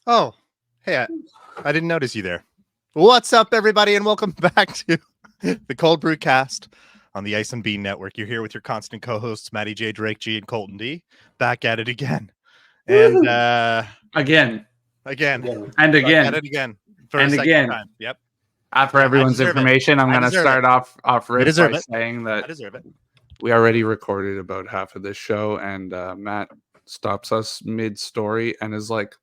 Oh, hey, I didn't notice you there. What's up, everybody, and welcome back to the Cold Brew Cast on the Ice and Bean Network. You're here with your constant co-hosts, Matty J, Drake G, and Colton D. Back at it again. And Again again, and back at again it again for a and second again. time. Yep. For I everyone's deserve it. information, I'm I going to deserve start it. off You rip deserve by it. saying I that deserve it. we already recorded about half of this show, and Matt stops us mid-story and is like,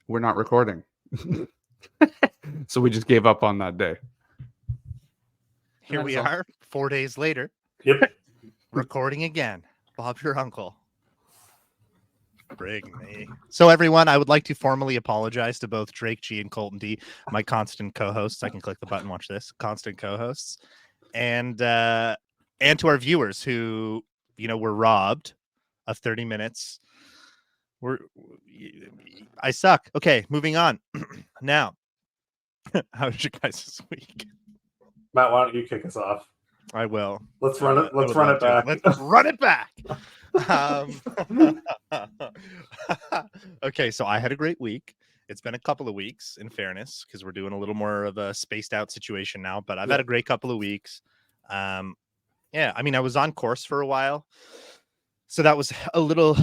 "We're not recording." So we just gave up on that day. Here we are, 4 days later. Yep. Recording again. Bob, your uncle. Bring me. So, everyone, I would like to formally apologize to both Drake G and Colton D, my constant co-hosts. I can click the button, watch this. Constant co-hosts. And to our viewers who, were robbed of 30 minutes. I suck. Okay, moving on. Now, how was your guys this week? Matt, why don't you kick us off? I will. Let's run it. Let's run it back. Let's run it back. Okay, so I had a great week. It's been a couple of weeks, in fairness, because we're doing a little more of a spaced out situation now. But I've had a great couple of weeks. Yeah, I mean, I was on course for a while, so that was a little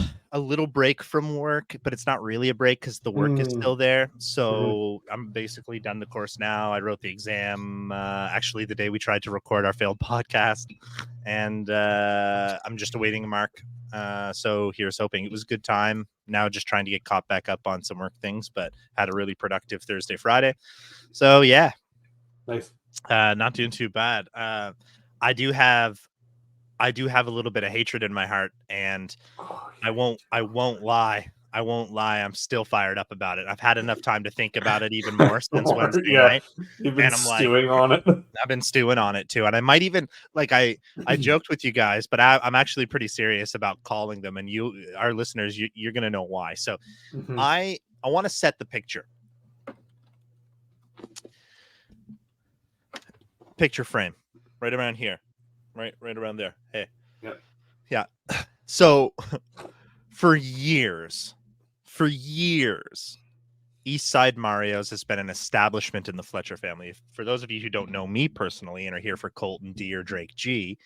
break from work, but it's not really a break because the work is still there. So I'm basically done the course now. I wrote the exam actually the day we tried to record our failed podcast, and I'm just awaiting a mark. So here's hoping. It was a good time. Now just trying to get caught back up on some work things, but had a really productive Thursday, Friday. So yeah, nice. Not doing too bad. I do have a little bit of hatred in my heart, and I won't lie. I'm still fired up about it. I've had enough time to think about it even more since Wednesday night. You've been And I'm stewing on it. I've been stewing on it too. And I might even I joked with you guys, but I'm actually pretty serious about calling them, and our listeners, you're gonna know why. So I want to set the picture. Picture frame. Right around here. Right around there. Hey. Yep. Yeah. So for years, Eastside Mario's has been an establishment in the Fletcher family. For those of you who don't know me personally and are here for Colton D or Drake G,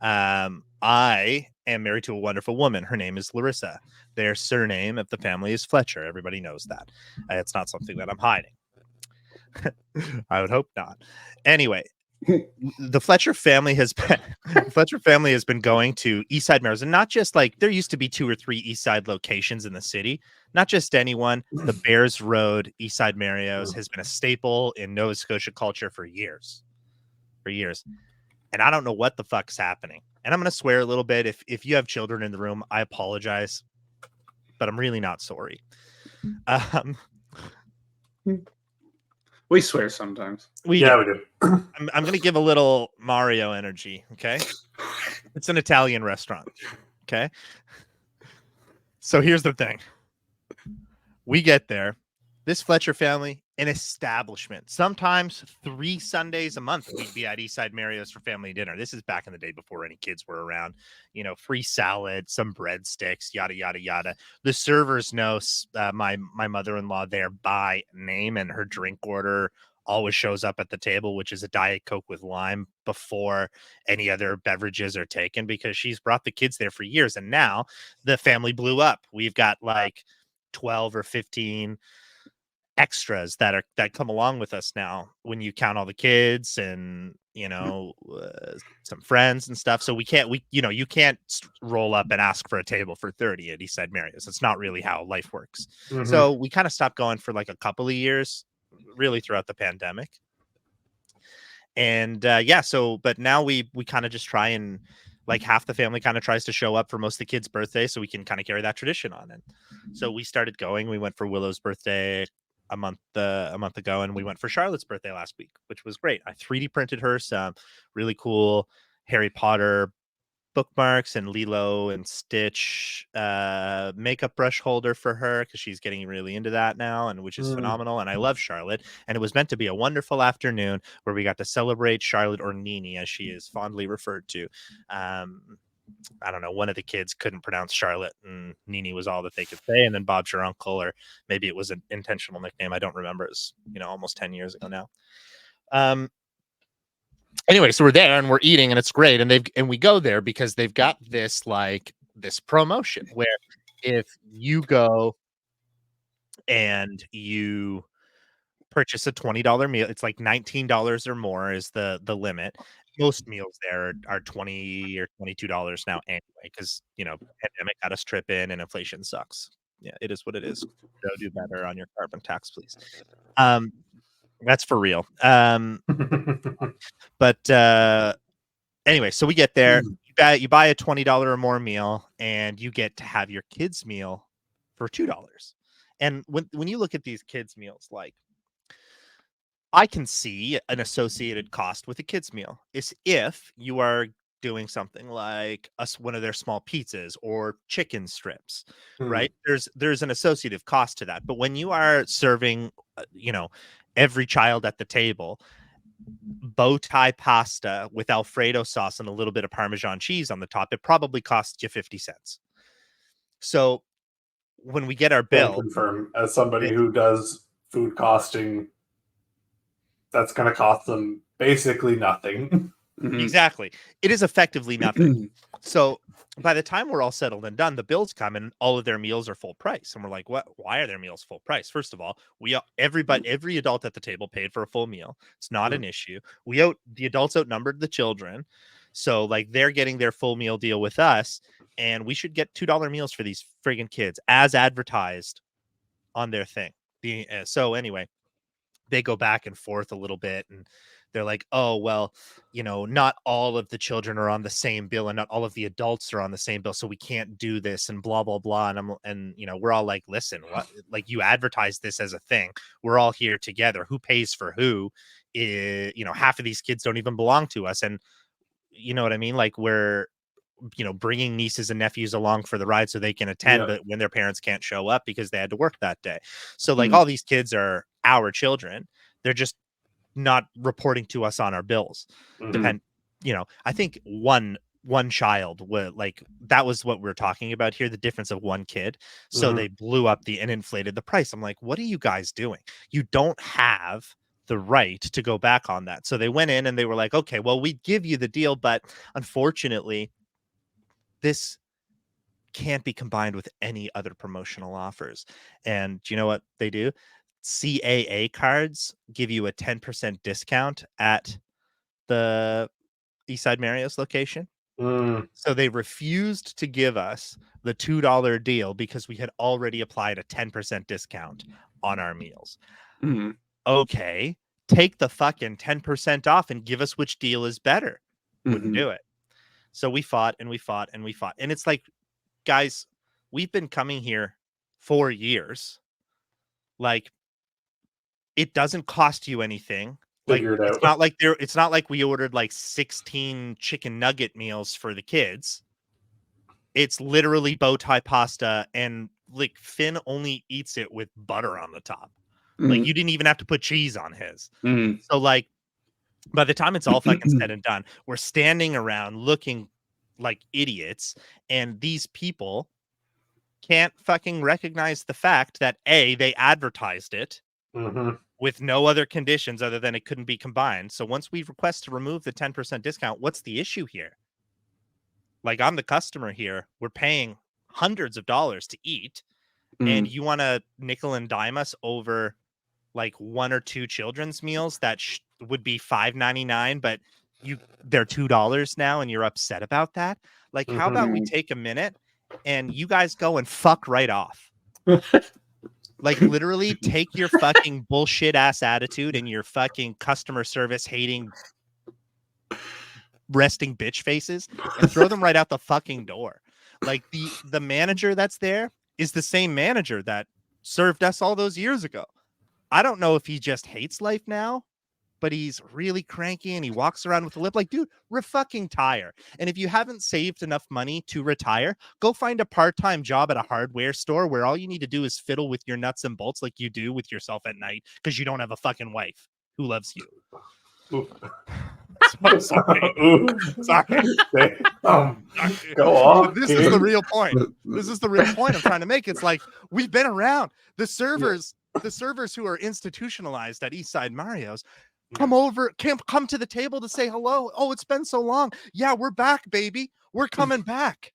I am married to a wonderful woman. Her name is Larissa. Their surname of the family is Fletcher. Everybody knows that. It's not something that I'm hiding. I would hope not. Anyway, the Fletcher family has been going to Eastside Mario's, and not just like there used to be 2 or 3 Eastside locations in the city. Not just anyone. The Bears Road Eastside Mario's has been a staple in Nova Scotia culture for years. And I don't know what the fuck's happening. And I'm going to swear a little bit. If you have children in the room, I apologize, but I'm really not sorry. We swear sometimes. We do. I'm going to give a little Mario energy, okay? It's an Italian restaurant, okay? So here's the thing. We get there. This Fletcher family, an establishment. Sometimes 3 Sundays a month, we'd be at Eastside Mario's for family dinner. This is back in the day before any kids were around. Free salad, some breadsticks, yada, yada, yada. The servers know my mother-in-law there by name, and her drink order always shows up at the table, which is a Diet Coke with lime before any other beverages are taken, because she's brought the kids there for years. And now the family blew up. We've got like 12 or 15 extras that come along with us now when you count all the kids and some friends and stuff. So you can't roll up and ask for a table for 30 at Eastside Mario's. It's not really how life works. So we kind of stopped going for like a couple of years, really throughout the pandemic. And but now we kind of just try and, like, half the family kind of tries to show up for most of the kids' birthdays, so we can kind of carry that tradition on. And so we started going. We went for Willow's birthday a month ago, and we went for Charlotte's birthday last week, which was great. I 3D printed her some really cool Harry Potter bookmarks and Lilo and Stitch makeup brush holder for her, because she's getting really into that now, and which is phenomenal. And I love Charlotte, and it was meant to be a wonderful afternoon where we got to celebrate Charlotte, or Nini as she is fondly referred to. I don't know, one of the kids couldn't pronounce Charlotte, and Nini was all that they could say, and then Bob's your uncle, or maybe it was an intentional nickname. I don't remember. It's almost 10 years ago now. Anyway, so we're there and we're eating and it's great, and we go there because they've got this promotion where if you go and you purchase a $20 meal, it's like $19 or more is the limit. Most meals there are $20 or $22 now anyway, because pandemic got us tripping and inflation sucks. Yeah, it is what it is. Go do better on your carbon tax, please. That's for real. But anyway, so we get there. You buy a $20 or more meal, and you get to have your kids' meal for $2. And when you look at these kids' meals, like, I can see an associated cost with a kids' meal is if you are doing something like one of their small pizzas or chicken strips, right? There's an associative cost to that. But when you are serving, every child at the table, bow tie pasta with Alfredo sauce and a little bit of Parmesan cheese on the top, it probably costs you 50 cents. So when we get our bill, confirm, as somebody who does food costing, that's going to cost them basically nothing. Exactly. It is effectively nothing. So by the time we're all settled and done, the bills come and all of their meals are full price. And we're like, what? Why are their meals full price? First of all, every adult at the table paid for a full meal. It's not an issue. The adults outnumbered the children. So like they're getting their full meal deal with us, and we should get $2 meals for these friggin' kids as advertised on their thing. So anyway, they go back and forth a little bit, and they're like, oh, well, not all of the children are on the same bill and not all of the adults are on the same bill, so we can't do this and blah, blah, blah. And we're all like, listen, what? Like, you advertise this as a thing. We're all here together. Who pays for who? Half of these kids don't even belong to us. And you know what I mean? Like, we're bringing nieces and nephews along for the ride so they can attend, but when their parents can't show up because they had to work that day. So like all these kids are our children. They're just not reporting to us on our bills. I think one child would, like, that was what we're talking about here, the difference of one kid. So they blew up and inflated the price. I'm like, what are you guys doing? You don't have the right to go back on that. So they went in and they were like, okay, well, we'd give you the deal, but unfortunately, this can't be combined with any other promotional offers. And do you know what they do? CAA cards give you a 10% discount at the Eastside Marriott's location. So they refused to give us the $2 deal because we had already applied a 10% discount on our meals. Okay, take the fucking 10% off and give us which deal is better. Wouldn't do it. So we fought and we fought and we fought. And it's like, guys, we've been coming here 4 years. Like, it doesn't cost you anything. Like, it's not like we ordered like 16 chicken nugget meals for the kids. It's literally bow tie pasta, and like Finn only eats it with butter on the top. Like, you didn't even have to put cheese on his. So like, by the time it's all fucking said and done, we're standing around looking like idiots, and these people can't fucking recognize the fact that they advertised it with no other conditions other than it couldn't be combined. So once we request to remove the 10% discount, what's the issue here? Like, I'm the customer here. We're paying hundreds of dollars to eat, and you want to nickel and dime us over like one or two children's meals that would be $5.99, but they're $2 now, and you're upset about that? Like, how about we take a minute and you guys go and fuck right off? Like, literally take your fucking bullshit ass attitude and your fucking customer service hating resting bitch faces and throw them right out the fucking door. Like, the manager that's there is the same manager that served us all those years ago. I don't know if he just hates life now, but he's really cranky and he walks around with a lip. Like, dude, retire. And if you haven't saved enough money to retire, go find a part-time job at a hardware store where all you need to do is fiddle with your nuts and bolts like you do with yourself at night because you don't have a fucking wife who loves you. So sorry. Ooh. Sorry. Go on. But this is the real point. This is the real point I'm trying to make. It's like we've been around. The servers who are institutionalized at Eastside Mario's come to the table to say hello. Oh, it's been so long. Yeah, we're back, baby. We're coming back.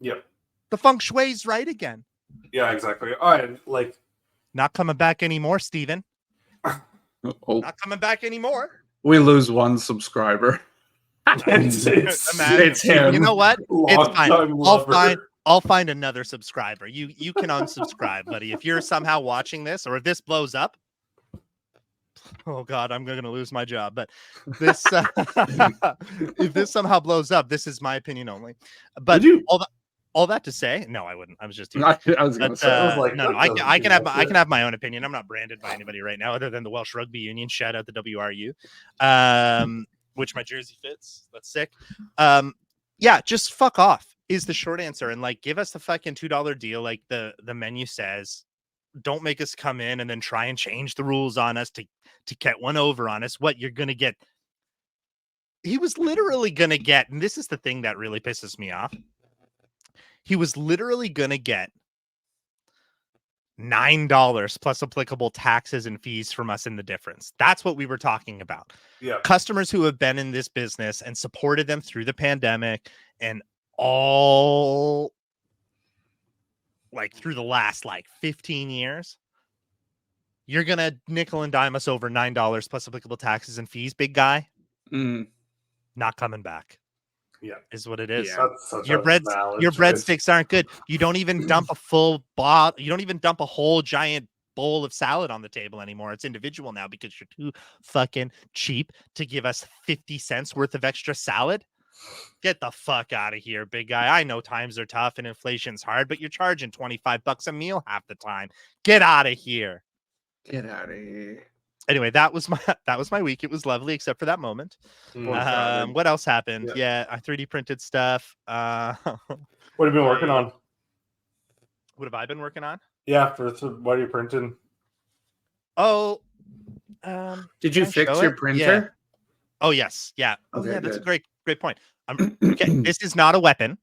Yep. The feng shui's right again. Yeah, exactly. All right, like Not coming back anymore, Steven. Oh, Not coming back anymore. we lose one subscriber. Imagine. It's him. You know what? It's fine. long-time lover. I'll find another subscriber. You can unsubscribe, buddy. If you're somehow watching this, or if this blows up, oh God, I'm going to lose my job. But this, if this somehow blows up, this is my opinion only. But all that to say, no, I wouldn't. I was just. I was going to say. I was like, no. that I can doesn't have seem I can have my own opinion. I'm not branded by anybody right now, other than the Welsh Rugby Union. Shout out the WRU, which my jersey fits. That's sick. Yeah, just fuck off is the short answer, and like give us the fucking $2 deal, like the menu says. Don't make us come in and then try and change the rules on us to get one over on us. What you're gonna get? He was literally gonna get, and this is the thing that really pisses me off. He was literally gonna get $9 plus applicable taxes and fees from us in the difference. That's what we were talking about. Yeah. Customers who have been in this business and supported them through the pandemic and all like through the last like 15 years, you're gonna nickel and dime us over $9 plus applicable taxes and fees, big guy. Not coming back. Yeah, is what it is. Yeah. Your breadsticks aren't good. You don't even dump a full bottle. You don't even dump a whole giant bowl of salad on the table anymore. It's individual now because you're too fucking cheap to give us 50 cents worth of extra salad. Get the fuck out of here, big guy. I know times are tough and inflation's hard, but you're charging $25 a meal half the time. Get out of here. Get out of here. Anyway, that was my week. It was lovely, except for that moment. What else happened? Yeah, I 3D printed stuff. What have you been working on? What have I been working on? Yeah, what are you printing? Oh, did you fix your printer? Yeah. Oh yes, yeah. Okay, yeah, that's good. a great point. Okay, this is not a weapon.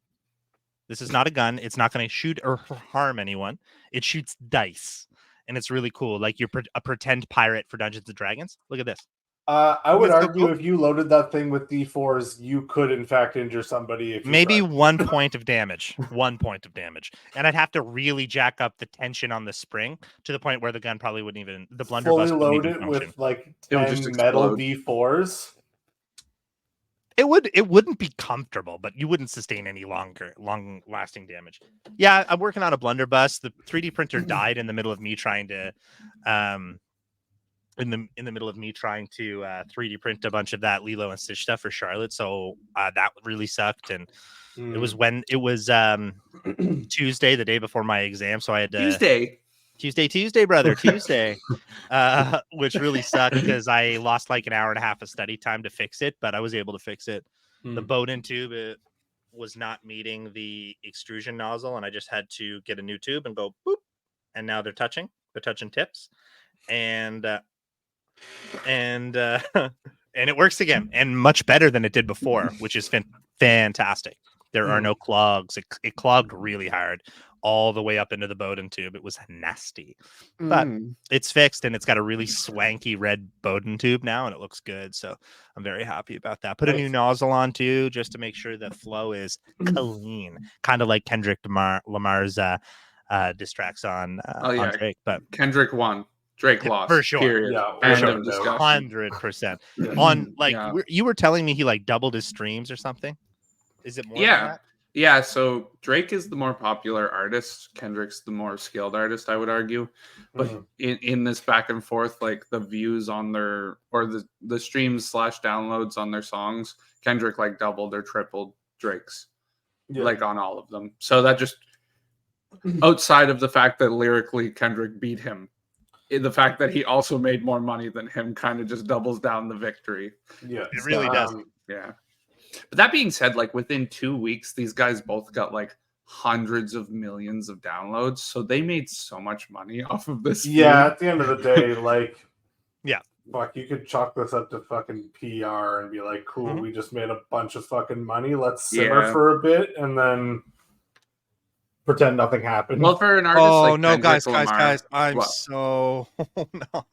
This is not a gun. It's not going to shoot or harm anyone. It shoots dice. And it's really cool. Like you're a pretend pirate for Dungeons and Dragons. Look at this. I would argue if you loaded that thing with D4s, you could in fact injure somebody. If you maybe 1 point of damage. 1 point of damage. And I'd have to really jack up the tension on the spring to the point where the gun probably wouldn't even, the blunderbuss fully wouldn't load even it function. with like It would 10 just metal explode. D4s. It wouldn't be comfortable, but you wouldn't sustain any long lasting damage. Yeah, I'm working on a blunderbuss. The 3D printer died in the middle of me trying to in the middle of me trying to 3D print a bunch of that Lilo and Stitch stuff for Charlotte. So that really sucked. And it was Tuesday, the day before my exam. So I had to Tuesday, brother, Tuesday, which really sucked because I lost like an hour and a half of study time to fix it, but I was able to fix it. The Bowden tube, it was not meeting the extrusion nozzle, and I just had to get a new tube and go boop, and now they're touching tips, and it works again, and much better than it did before, which is fantastic. There are no clogs. It clogged really hard all the way up into the Bowden tube. It was nasty, but it's fixed, and it's got a really swanky red Bowden tube now, and it looks good. So I'm very happy about that. Put a new nozzle on too, just to make sure the flow is clean, kind of like Kendrick Lamar's diss tracks on Drake. But Kendrick won. Drake lost. For sure. Period. Yeah, End of discussion. 100%. On like you were telling me he like doubled his streams or something. Is it more than that? Yeah, so Drake is the more popular artist. Kendrick's the more skilled artist, I would argue. But in this back and forth, like the views on their, or the streams / downloads on their songs, Kendrick like doubled or tripled Drake's, like on all of them. So that just, outside of the fact that lyrically Kendrick beat him, the fact that he also made more money than him kind of just doubles down the victory. Yeah, it really does. Yeah. But that being said, like within 2 weeks, these guys both got like hundreds of millions of downloads. So they made so much money off of this. Yeah, at the end of the day, like, Fuck, you could chalk this up to fucking PR and be like, cool, Mhm. we just made a bunch of fucking money. Let's simmer Yeah. for a bit and then pretend nothing happened. Well, for an artist Oh like no, Kendrick guys, Lamar, I'm what? so no.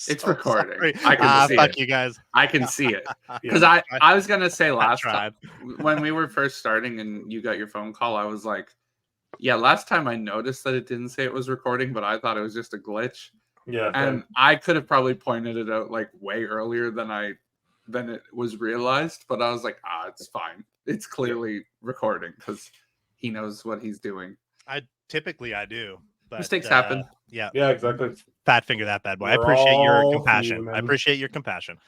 It's So recording. sorry. I can see fuck it. you guys. I can see it. Because Yeah. I was gonna say I last tried. time when we were first starting and you got your phone call, I was like, yeah, last time I noticed that it didn't say it was recording, but I thought it was just a glitch. Yeah. And I could have probably pointed it out like way earlier than it was realized, but I was like, it's fine. It's clearly recording because he knows what he's doing. I do, but Mistakes happen. Yeah, Yeah, exactly. fat finger that bad boy. I We're appreciate your all compassion. human. I appreciate your compassion.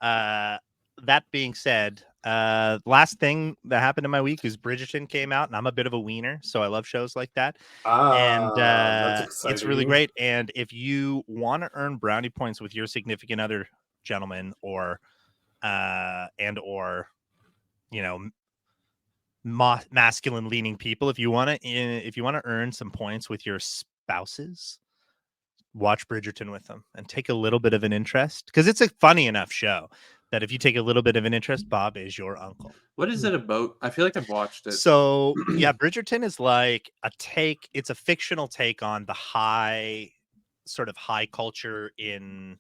That being said, last thing that happened in my week is Bridgerton came out, and I'm a bit of a wiener, so I love shows like that. And That's it's really exciting. great. And if you want to earn brownie points with your significant other, gentlemen, or you know, masculine leaning people, if you want to earn some points with your spouses, watch Bridgerton with them and take a little bit of an interest, because it's a funny enough show that if you take a little bit of an interest, Bob is your uncle. What is it about? I feel like I've watched it. So yeah, Bridgerton is like it's a fictional take on the high culture in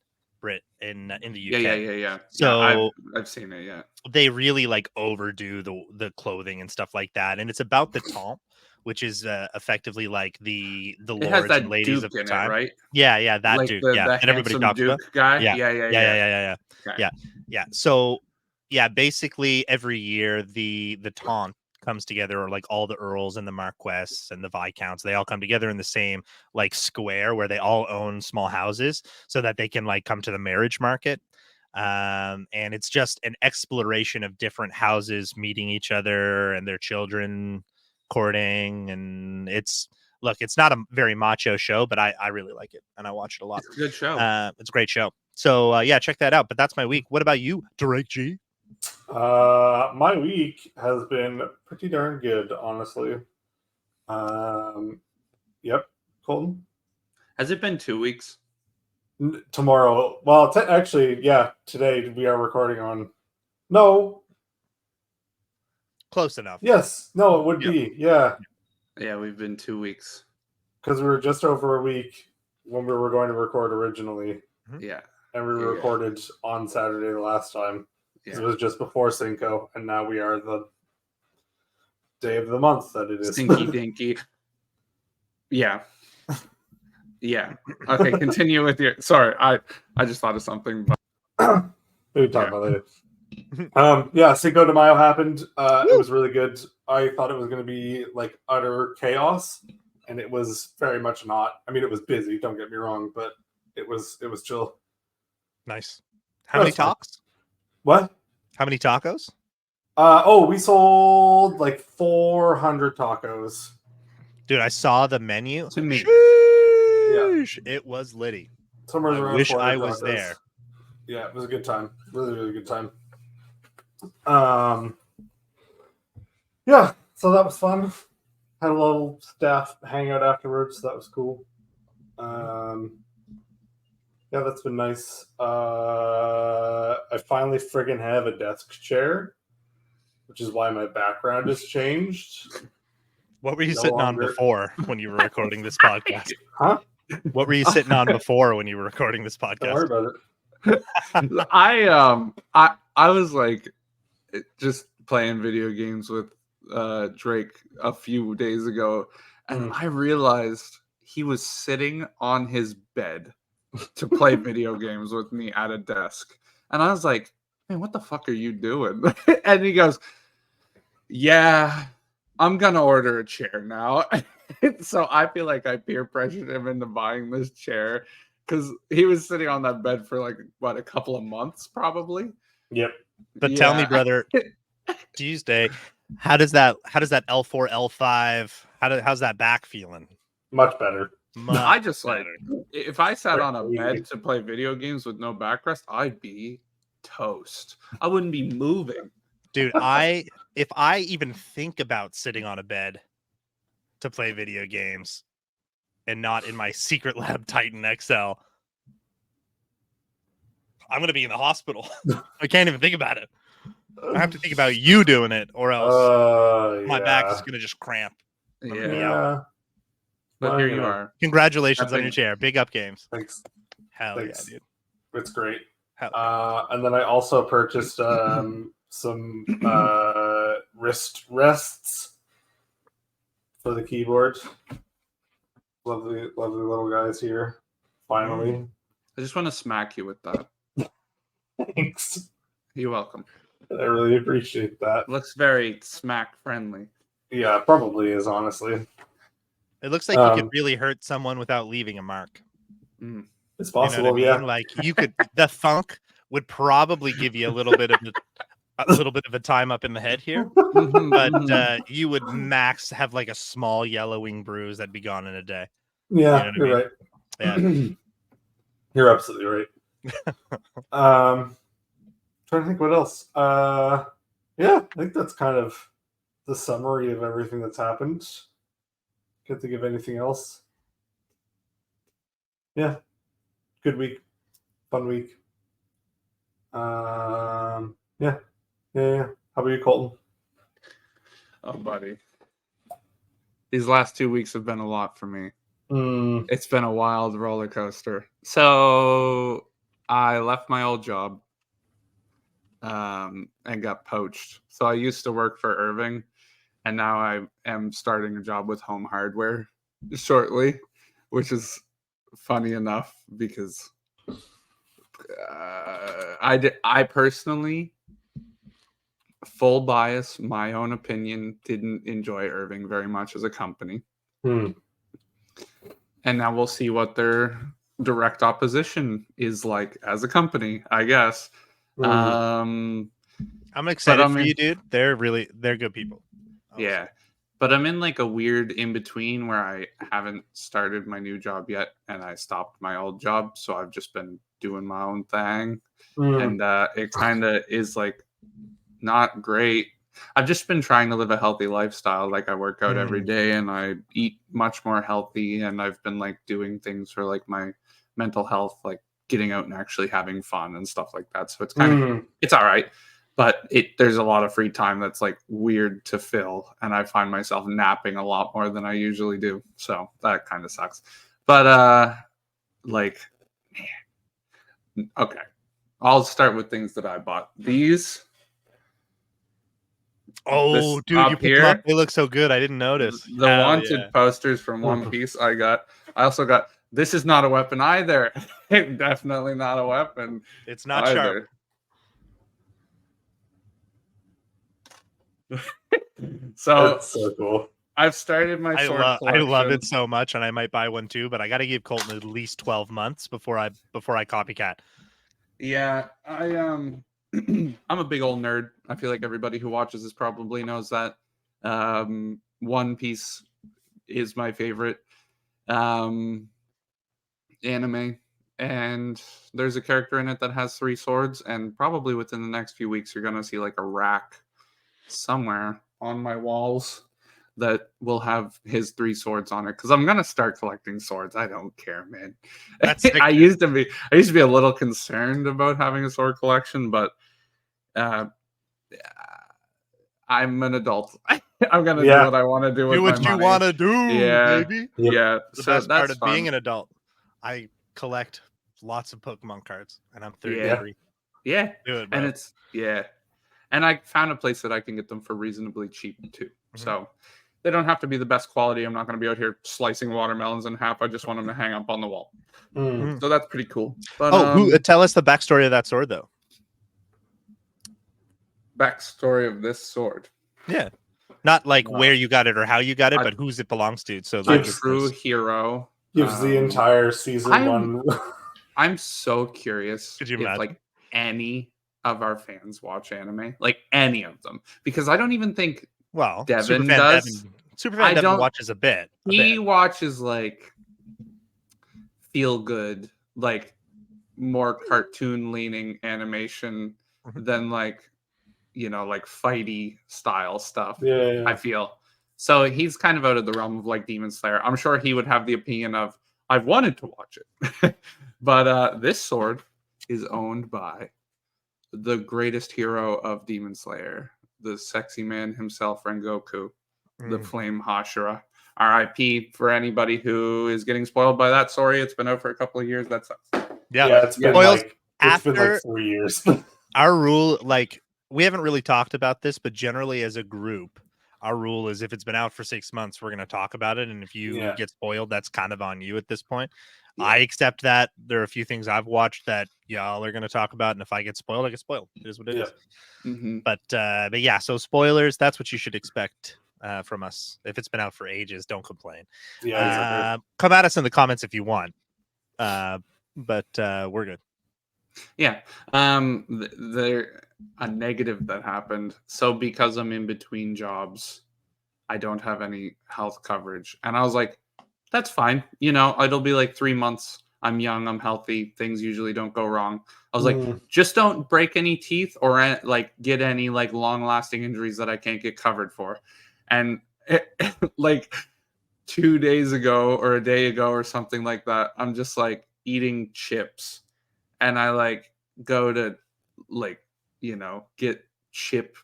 in the UK. Yeah. So I've seen it. Yeah. they really like overdo the clothing and stuff like that, and it's about the temps, which is effectively like the It has lords and that ladies Duke of the in it, time. right? Yeah, that Like Duke, the that everybody handsome talks Duke about. guy. Yeah. Okay. Yeah. So yeah, basically every year the taunt comes together, or like all the earls and the marquess and the viscounts, they all come together in the same like square where they all own small houses, so that they can like come to the marriage market. And it's just an exploration of different houses meeting each other and their children courting. And it's not a very macho show, but I really like it and I watch it a lot. It's a good show. It's a great show. So yeah, check that out. But that's my week. What about you, Drake G? My week has been pretty darn good, honestly. Yep, Colton. Has it been 2 weeks? Tomorrow. Well, actually, yeah. Today we are recording on. No. Close enough. Yes. No, it would be. Yeah. Yeah, we've been 2 weeks. Because we were just over a week when we were going to record originally. Yeah. And we recorded on Saturday the last time. Yeah. It was just before Cinco, and now we are the day of the month that it is. Stinky dinky. Yeah. Yeah. Okay, continue with your. Sorry, I just thought of something. But... we can talk about it later. Yeah, Cinco de Mayo happened. It was really good. I thought it was going to be like utter chaos, and it was very much not. I mean, it was busy. Don't get me wrong, but it was chill. Nice. How many talks? What? How many tacos? We sold like 400 tacos. Dude, I saw the menu. To me. Sheesh. It was litty. Somewhere around. I wish I was there. Yeah, it was a good time. Really, really good time. Yeah, so that was fun. Had a little staff hangout afterwards. So that was cool. Yeah, that's been nice. I finally friggin' have a desk chair, which is why my background has changed. What were you sitting on before when you were recording this podcast? Huh? What were you sitting on before when you were recording this podcast? Don't worry about it. I was like just playing video games with Drake a few days ago, and I realized he was sitting on his bed to play video games with me at a desk. And I was like, man, what the fuck are you doing? And he goes, yeah, I'm going to order a chair now. So I feel like I peer pressured him into buying this chair because he was sitting on that bed for like, what, a couple of months probably? Yep. But tell me, brother, Tuesday, how does that L4, L5, how's that back feeling? Much better. I just like, if I sat on a bed to play video games with no backrest, I'd be toast. I wouldn't be moving. Dude, if I even think about sitting on a bed to play video games and not in my Secret Lab Titan XL, I'm gonna be in the hospital. I can't even think about it. I have to think about you doing it, or else my back is gonna just cramp. Yeah. But Well, here you you know. are. Congratulations on Epic. your chair. Big up games. Thanks. Hell Thanks. yeah, dude. It's great. Hell yeah. And then I also purchased some wrist rests for the keyboard. Lovely, lovely little guys here. Finally. I just want to smack you with that. Thanks. You're welcome. I really appreciate that. Looks very smack friendly. Yeah, it probably is, honestly. It looks like you could really hurt someone without leaving a mark. Mm. It's You know possible, what I mean? yeah. Like you could. The thunk would probably give you a little bit of a time up in the head here, but you would max have like a small yellowing bruise that'd be gone in a day. Yeah, You know what I you're mean? right. You're absolutely right. Trying to think what else. Yeah, I think that's kind of the summary of everything that's happened. Can't think of anything else. Yeah, good week, fun week. Yeah. How about you, Colton? Oh, buddy. These last 2 weeks have been a lot for me. It's been a wild roller coaster. So I left my old job and got poached. So I used to work for Irving, and now I am starting a job with Home Hardware shortly, which is funny enough because I personally, full bias, my own opinion, didn't enjoy Irving very much as a company. And now we'll see what their direct opposition is like as a company, I guess. I'm excited for you, dude. They're good people. Yeah. But I'm in like a weird in between where I haven't started my new job yet and I stopped my old job. So I've just been doing my own thing. And it kind of is like not great. I've just been trying to live a healthy lifestyle. Like I work out every day and I eat much more healthy. And I've been like doing things for like my mental health, like getting out and actually having fun and stuff like that. So it's kind of, it's all right. But there's a lot of free time that's like weird to fill. And I find myself napping a lot more than I usually do. So that kind of sucks. But like, man. Okay. I'll start with things that I bought. These. Oh, dude, you picked them up. They look so good. I didn't notice. The wanted posters from One Piece I got. I also got, this is not a weapon either. Definitely not a weapon. It's not sharp. So that's so cool. I've started my sword collection. I love it so much, and I might buy one too. But I got to give Colton at least 12 months before I copycat. Yeah, I'm a big old nerd. I feel like everybody who watches this probably knows that. One Piece is my favorite anime, and there's a character in it that has 3 swords, and probably within the next few weeks you're gonna see like a rack somewhere on my walls that will have his 3 swords on it, because I'm gonna start collecting swords. I don't care, man. That's sick, I used to be a little concerned about having a sword collection, but I'm an adult. I'm gonna do what I want to do with my money. Do what you want to do, baby. Yeah. The so best that's part of fun. being an adult. I collect lots of Pokemon cards, and I'm 33. Yeah. Do it, bro. And it's and I found a place that I can get them for reasonably cheap too. So they don't have to be the best quality. I'm not going to be out here slicing watermelons in half. I just want them to hang up on the wall. So that's pretty cool. But, tell us the backstory of that sword, though. Backstory of this sword. Yeah. Not like where you got it or how you got it, but whose it belongs to. So a true hero. Gives the entire season one. I'm so curious if like any of our fans watch anime, like any of them, because I don't even think Devin does. Superfan Devin watches a bit. He watches like feel good, like more cartoon leaning animation than like, like fighty style stuff. Yeah. I feel so he's kind of out of the realm of like Demon Slayer. I'm sure he would have the opinion of I've wanted to watch it. But this sword is owned by the greatest hero of Demon Slayer, the sexy man himself, Rengoku, the Flame Hashira. R.I.P. for anybody who is getting spoiled by that. Sorry, it's been out for a couple of years. That sucks. Yeah, it's been Spoils like after 3 years. our rule, like we haven't really talked about this, but generally as a group, our rule is if it's been out for 6 months, we're going to talk about it. And if you get spoiled, that's kind of on you at this point. Yeah. I accept that. There are a few things I've watched that y'all are going to talk about. And if I get spoiled, I get spoiled. It is what it is. Mm-hmm. But yeah, so spoilers, that's what you should expect from us. If it's been out for ages, don't complain. Yeah, come at us in the comments if you want. But we're good. Yeah. There a negative that happened. So because I'm in between jobs, I don't have any health coverage. And I was like, that's fine. You know, it'll be like 3 months. I'm young, I'm healthy. Things usually don't go wrong. I was like, just don't break any teeth or like get any like long lasting injuries that I can't get covered for. And like 2 days ago or a day ago or something like that, I'm just like eating chips. And I like go to like, you know, get chip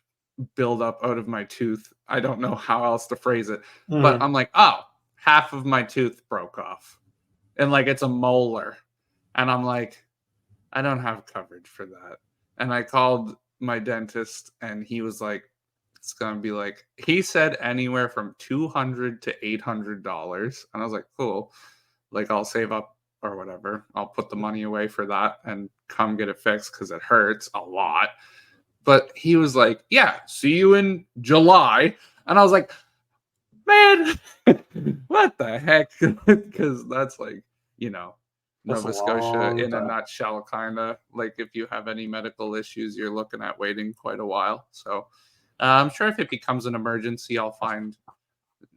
build up out of my tooth. I don't know how else to phrase it, but I'm like, oh, half of my tooth broke off. And like it's a molar. And I'm like, I don't have coverage for that. And I called my dentist and he was like, it's gonna be like, he said anywhere from $200 to $800. And I was like, cool. Like I'll save up or whatever. I'll put the money away for that and come get it fixed because it hurts a lot. But he was like, yeah, see you in July. And I was like, man, what the heck? Because that's like, you know, That's Nova a Scotia long in a time. nutshell, kind of. Like if you have any medical issues, you're looking at waiting quite a while. So I'm sure if it becomes an emergency, I'll find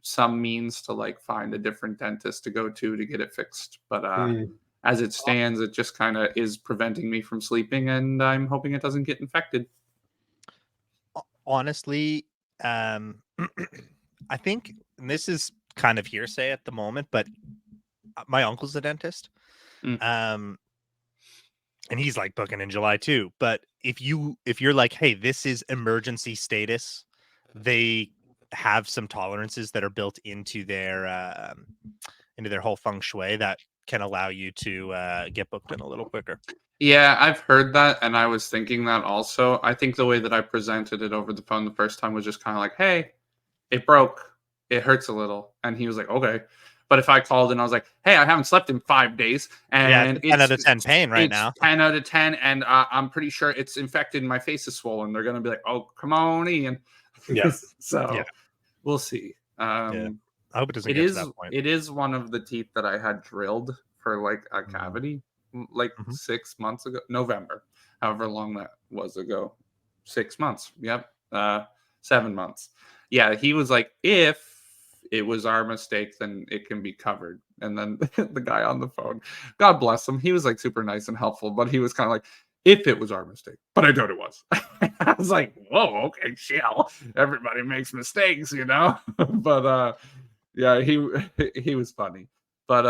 some means to like find a different dentist to go to get it fixed. But as it stands, it just kind of is preventing me from sleeping, and I'm hoping it doesn't get infected. Honestly, I think, and this is kind of hearsay at the moment, but my uncle's a dentist. And he's like booking in July too. But if you're like, hey, this is emergency status, they have some tolerances that are built into their whole feng shui that can allow you to get booked in a little quicker. Yeah, I've heard that, and I was thinking that also. I think the way that I presented it over the phone the first time was just kind of like, hey, it broke. It hurts a little. And he was like, okay. But if I called and I was like, hey, I haven't slept in 5 days, and it's 10 out of 10 pain right now. 10 out of 10, and I'm pretty sure it's infected and my face is swollen. They're going to be like, oh, come on, Ian. Yes. So we'll see. I hope it doesn't get to that point. It is one of the teeth that I had drilled for like a cavity like 6 months ago, November, however long that was ago. 6 months. Yep. 7 months. Yeah, he was like, if it was our mistake, then it can be covered. And then the guy on the phone, God bless him, he was like super nice and helpful, but he was kind of like, if it was our mistake, but I doubt it was. I was like, whoa, okay, chill. Everybody makes mistakes, you know? But yeah, he was funny. But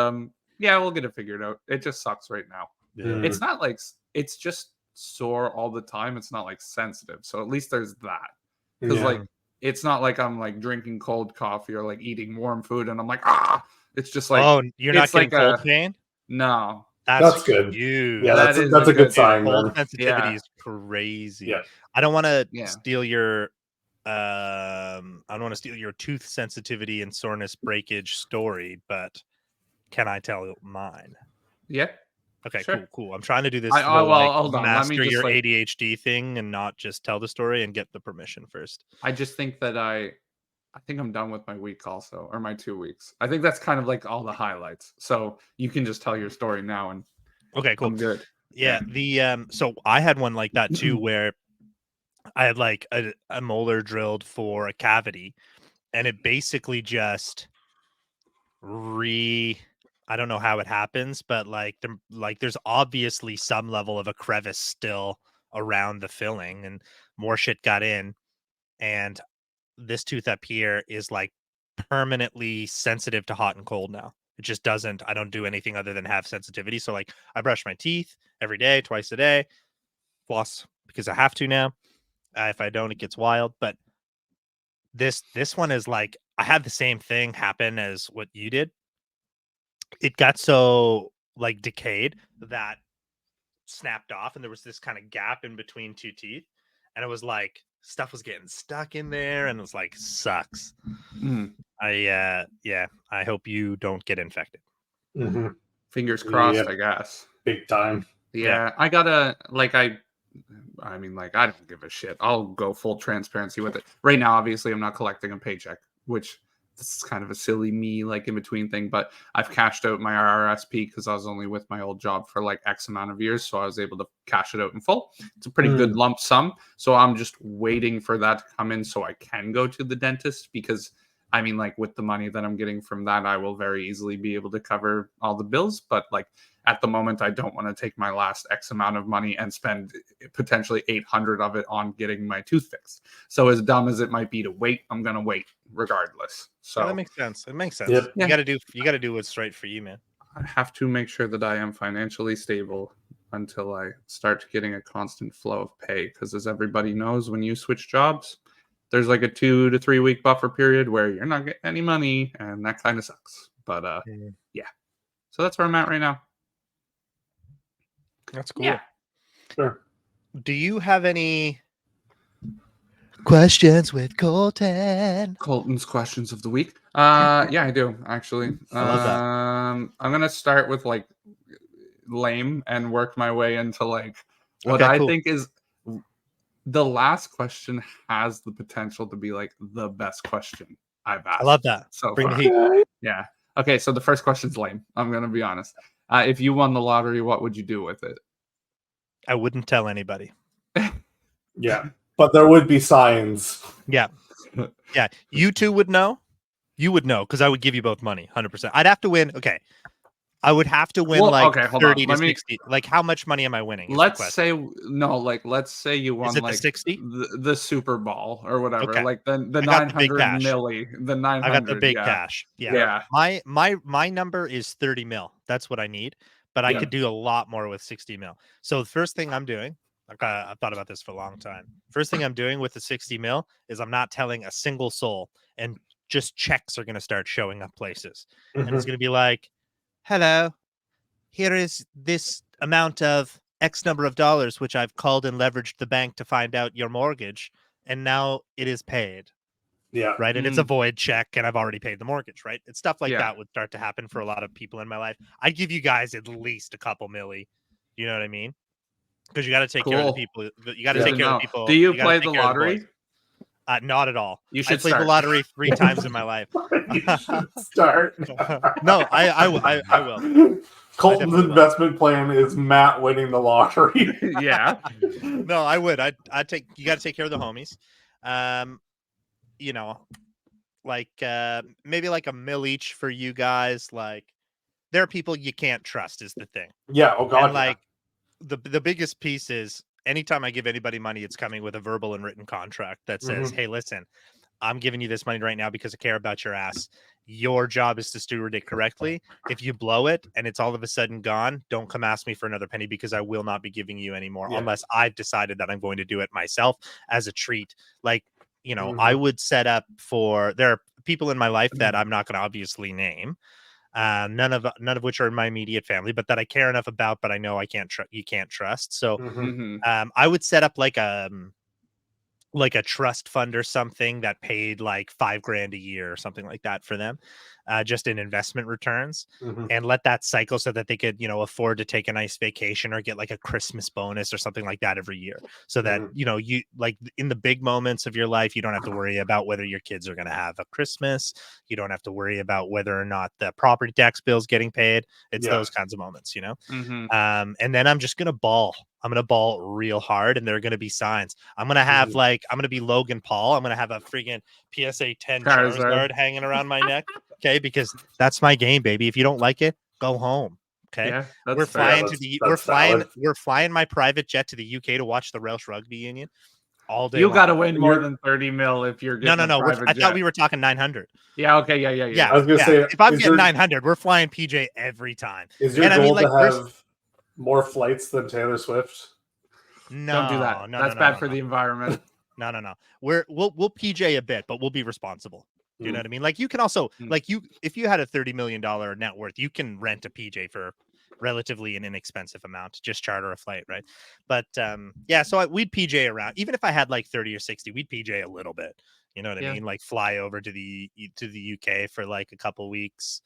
yeah, we'll get it figured out. It just sucks right now. It's not like it's just sore all the time. It's not like sensitive. So at least there's that. Because like it's not like I'm like drinking cold coffee or like eating warm food and I'm like, it's just like, oh, you're not getting like cold pain? No. That's good. Huge. Yeah, that's a good sign. Cold sensitivity is crazy. Yeah. I don't want to steal your I don't want to steal your tooth sensitivity and soreness breakage story, but can I tell mine? Yeah. Okay, sure. Cool. I'm trying to do this. Hold on. Master your ADHD thing and not just tell the story and get the permission first. I just think that I think I'm done with my week also, or my 2 weeks. I think that's kind of like all the highlights. So you can just tell your story now and okay, cool. I'm good. Yeah. The so I had one like that too where I had like a molar drilled for a cavity and it basically just I don't know how it happens, but there's obviously some level of a crevice still around the filling and more shit got in. And this tooth up here is like permanently sensitive to hot and cold now. It just doesn't, I don't do anything other than have sensitivity. So like I brush my teeth every day, twice a day. Floss because I have to now. If I don't, it gets wild. But this one is like I had the same thing happen as what you did. It got so like decayed that snapped off, and there was this kind of gap in between two teeth, and it was like stuff was getting stuck in there, and it was like sucks. I hope you don't get infected. Mm-hmm. Fingers crossed, Yep. I guess. Big time. Yeah, I gotta I mean, like, I don't give a shit. I'll go full transparency with it. Right now, obviously, I'm not collecting a paycheck, which this is kind of a silly me, like, in between thing, but I've cashed out my RRSP because I was only with my old job for like X amount of years, so I was able to cash it out in full. It's a pretty good lump sum, so I'm just waiting for that to come in so I can go to the dentist because, I mean, like, with the money that I'm getting from that, I will very easily be able to cover all the bills, but, like, at the moment, I don't want to take my last X amount of money and spend potentially 800 of it on getting my tooth fixed. So as dumb as it might be to wait, I'm going to wait regardless. So yeah, that makes sense. It makes sense. Yep. You got to do what's right for you, man. I have to make sure that I am financially stable until I start getting a constant flow of pay. Because as everybody knows, when you switch jobs, there's like a 2 to 3 week buffer period where you're not getting any money, and that kind of sucks. But yeah. So that's where I'm at right now. That's cool. Yeah. Sure. Do you have any questions with Colton? Colton's questions of the week. Yeah, I do actually. I love that. I'm gonna start with like lame and work my way into like what Okay, I cool. think is the last question has the potential to be like the best question I've asked. I love that. So Bring far. the heat. Yeah. Okay, so the first question's lame. I'm gonna be honest. If you won the lottery, what would you do with it? I wouldn't tell anybody. Yeah. But there would be signs. Yeah. Yeah. You two would know. You would know because I would give you both money, 100%. I'd have to win. Okay. I would have to win like okay, hold 30 on. to 60. Like, how much money am I winning? Let's say let's say you won Is it like the 60? the Super Bowl or whatever, Okay. like the I got the big 900 cash. milli, the 900. I got the big yeah. cash. Yeah. Yeah. My number is 30 mil. That's what I need. But I Yeah. could do a lot more with 60 mil. So the first thing I'm doing, I've thought about this for a long time. First thing I'm doing with the 60 mil is I'm not telling a single soul, and just checks are going to start showing up places. And it's Mhm. going to be like, hello, here is this amount of X number of dollars, which I've called and leveraged the bank to find out your mortgage. And now it is paid. Yeah. Right. And it's a void check, and I've already paid the mortgage. Right. It's stuff like Yeah. that would start to happen for a lot of people in my life. I'd give you guys at least a couple milli. You know what I mean? Because you got to take care of the Cool. people. You got to Yeah. take care of the people. Do you gotta play take the care of the lottery? boys. Not at all. You I should played start. the lottery 3 times in my life. You should start. No, I will. Colton's will. investment plan is Matt winning the lottery. Yeah. No, I would. I'd take. You got to take care of the homies. You know, like maybe like a mil each for you guys. Like, there are people you can't trust is the thing. Yeah. Oh God. And like the biggest piece is anytime I give anybody money, it's coming with a verbal and written contract that says, Mhm. hey, listen, I'm giving you this money right now because I care about your ass. Your job is to steward it correctly. If you blow it and it's all of a sudden gone, don't come ask me for another penny because I will not be giving you any more unless I've decided that I'm going to do it myself as a treat. Like, you know, I would set up there are people in my life that I'm not going to obviously name. None of which are in my immediate family, but that I care enough about, but I know you can't trust. So I would set up like a trust fund or something that paid like $5,000 a year or something like that for them, just in investment returns, and let that cycle so that they could, you know, afford to take a nice vacation or get like a Christmas bonus or something like that every year. So that, you know, you like in the big moments of your life, you don't have to worry about whether your kids are going to have a Christmas. You don't have to worry about whether or not the property tax bill is getting paid. It's those kinds of moments, you know? And then I'm just going to ball. I'm going to ball real hard, and there are going to be signs. I'm going to have I'm going to be Logan Paul. I'm going to have a freaking PSA 10 Charizard hanging around my neck. Okay. Because that's my game, baby. If you don't like it, go home. Okay. Yeah, we're flying we're flying my private jet to the UK to watch the Welsh Rugby Union all day. You long. got to win more than 30 mil if you're getting no. private I jet. thought we were talking 900. Yeah. Okay. Yeah. I was going to say, if I'm getting 900, we're flying PJ every time. Is your goal to have More flights than Taylor Swift. No, Don't do that. No, That's no, bad no, for no. the environment. No. We'll PJ a bit, but we'll be responsible. You know what I mean? Like you can also like if you had a $30 million net worth, you can rent a PJ for relatively an inexpensive amount. Just charter a flight, right? But yeah, so we'd PJ around. Even if I had like 30 or 60, we'd PJ a little bit. You know what I mean? Like fly over to the UK for like a couple weeks,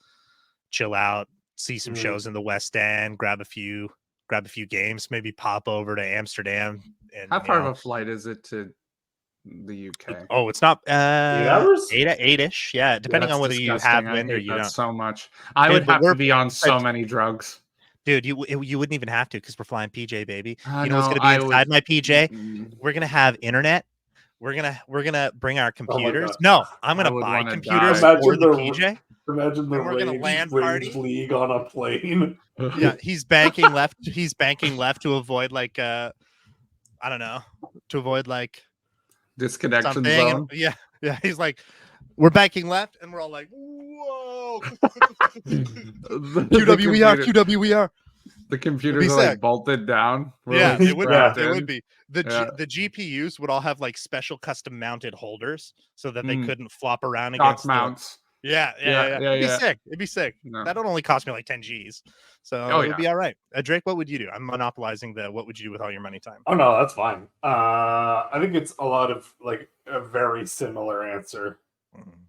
chill out, see some shows in the West End, grab a few games, maybe pop over to Amsterdam. And How far of a flight is it to the UK? Oh, it's not 8 hours? 8-ish. Yeah, depending on whether you have wind or you don't. So much. I Dude, would but have to be on so many drugs. Dude, you wouldn't even have to because we're flying PJ, baby. You know No, what's gonna be inside my PJ? Mm-mm. We're gonna have internet. We're gonna bring our computers. God. No, I'm gonna would buy wanna computers die. for the PJ. Imagine the And we're gonna land rage party. league on a plane. Yeah, he's banking left. He's banking left to avoid like I don't know, to avoid like disconnection something. zone. And, yeah. He's like, we're banking left, and we're all like, whoa. QWER. The computers are like bolted down. Yeah, Like it would. Yeah. It would be the Yeah. the GPUs would all have like special custom mounted holders so that they Mm. couldn't flop around Dock against mounts. Yeah. It'd be sick. It'd be sick. No. That would only cost me like 10 G's, so it would be all right. Drake, what would you do? I'm monopolizing the. What would you do with all your money time? Oh no, that's fine. I think it's a lot of like a very similar answer.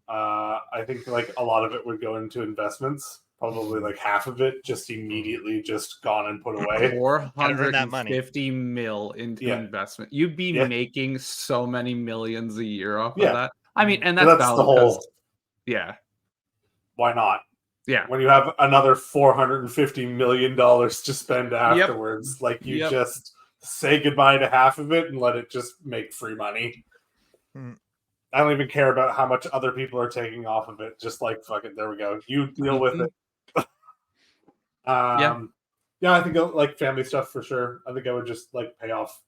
I think like a lot of it would go into investments. Probably like half of it just immediately just gone and put away. 450 mil into investment. You'd be making so many millions a year off of that. I mean, and that's the whole. Yeah. Why not? Yeah. When you have another $450 million to spend afterwards, like you just say goodbye to half of it and let it just make free money. I don't even care about how much other people are taking off of it. Just like, fuck it, there we go. You deal with it. I think like family stuff for sure. I think I would just like pay off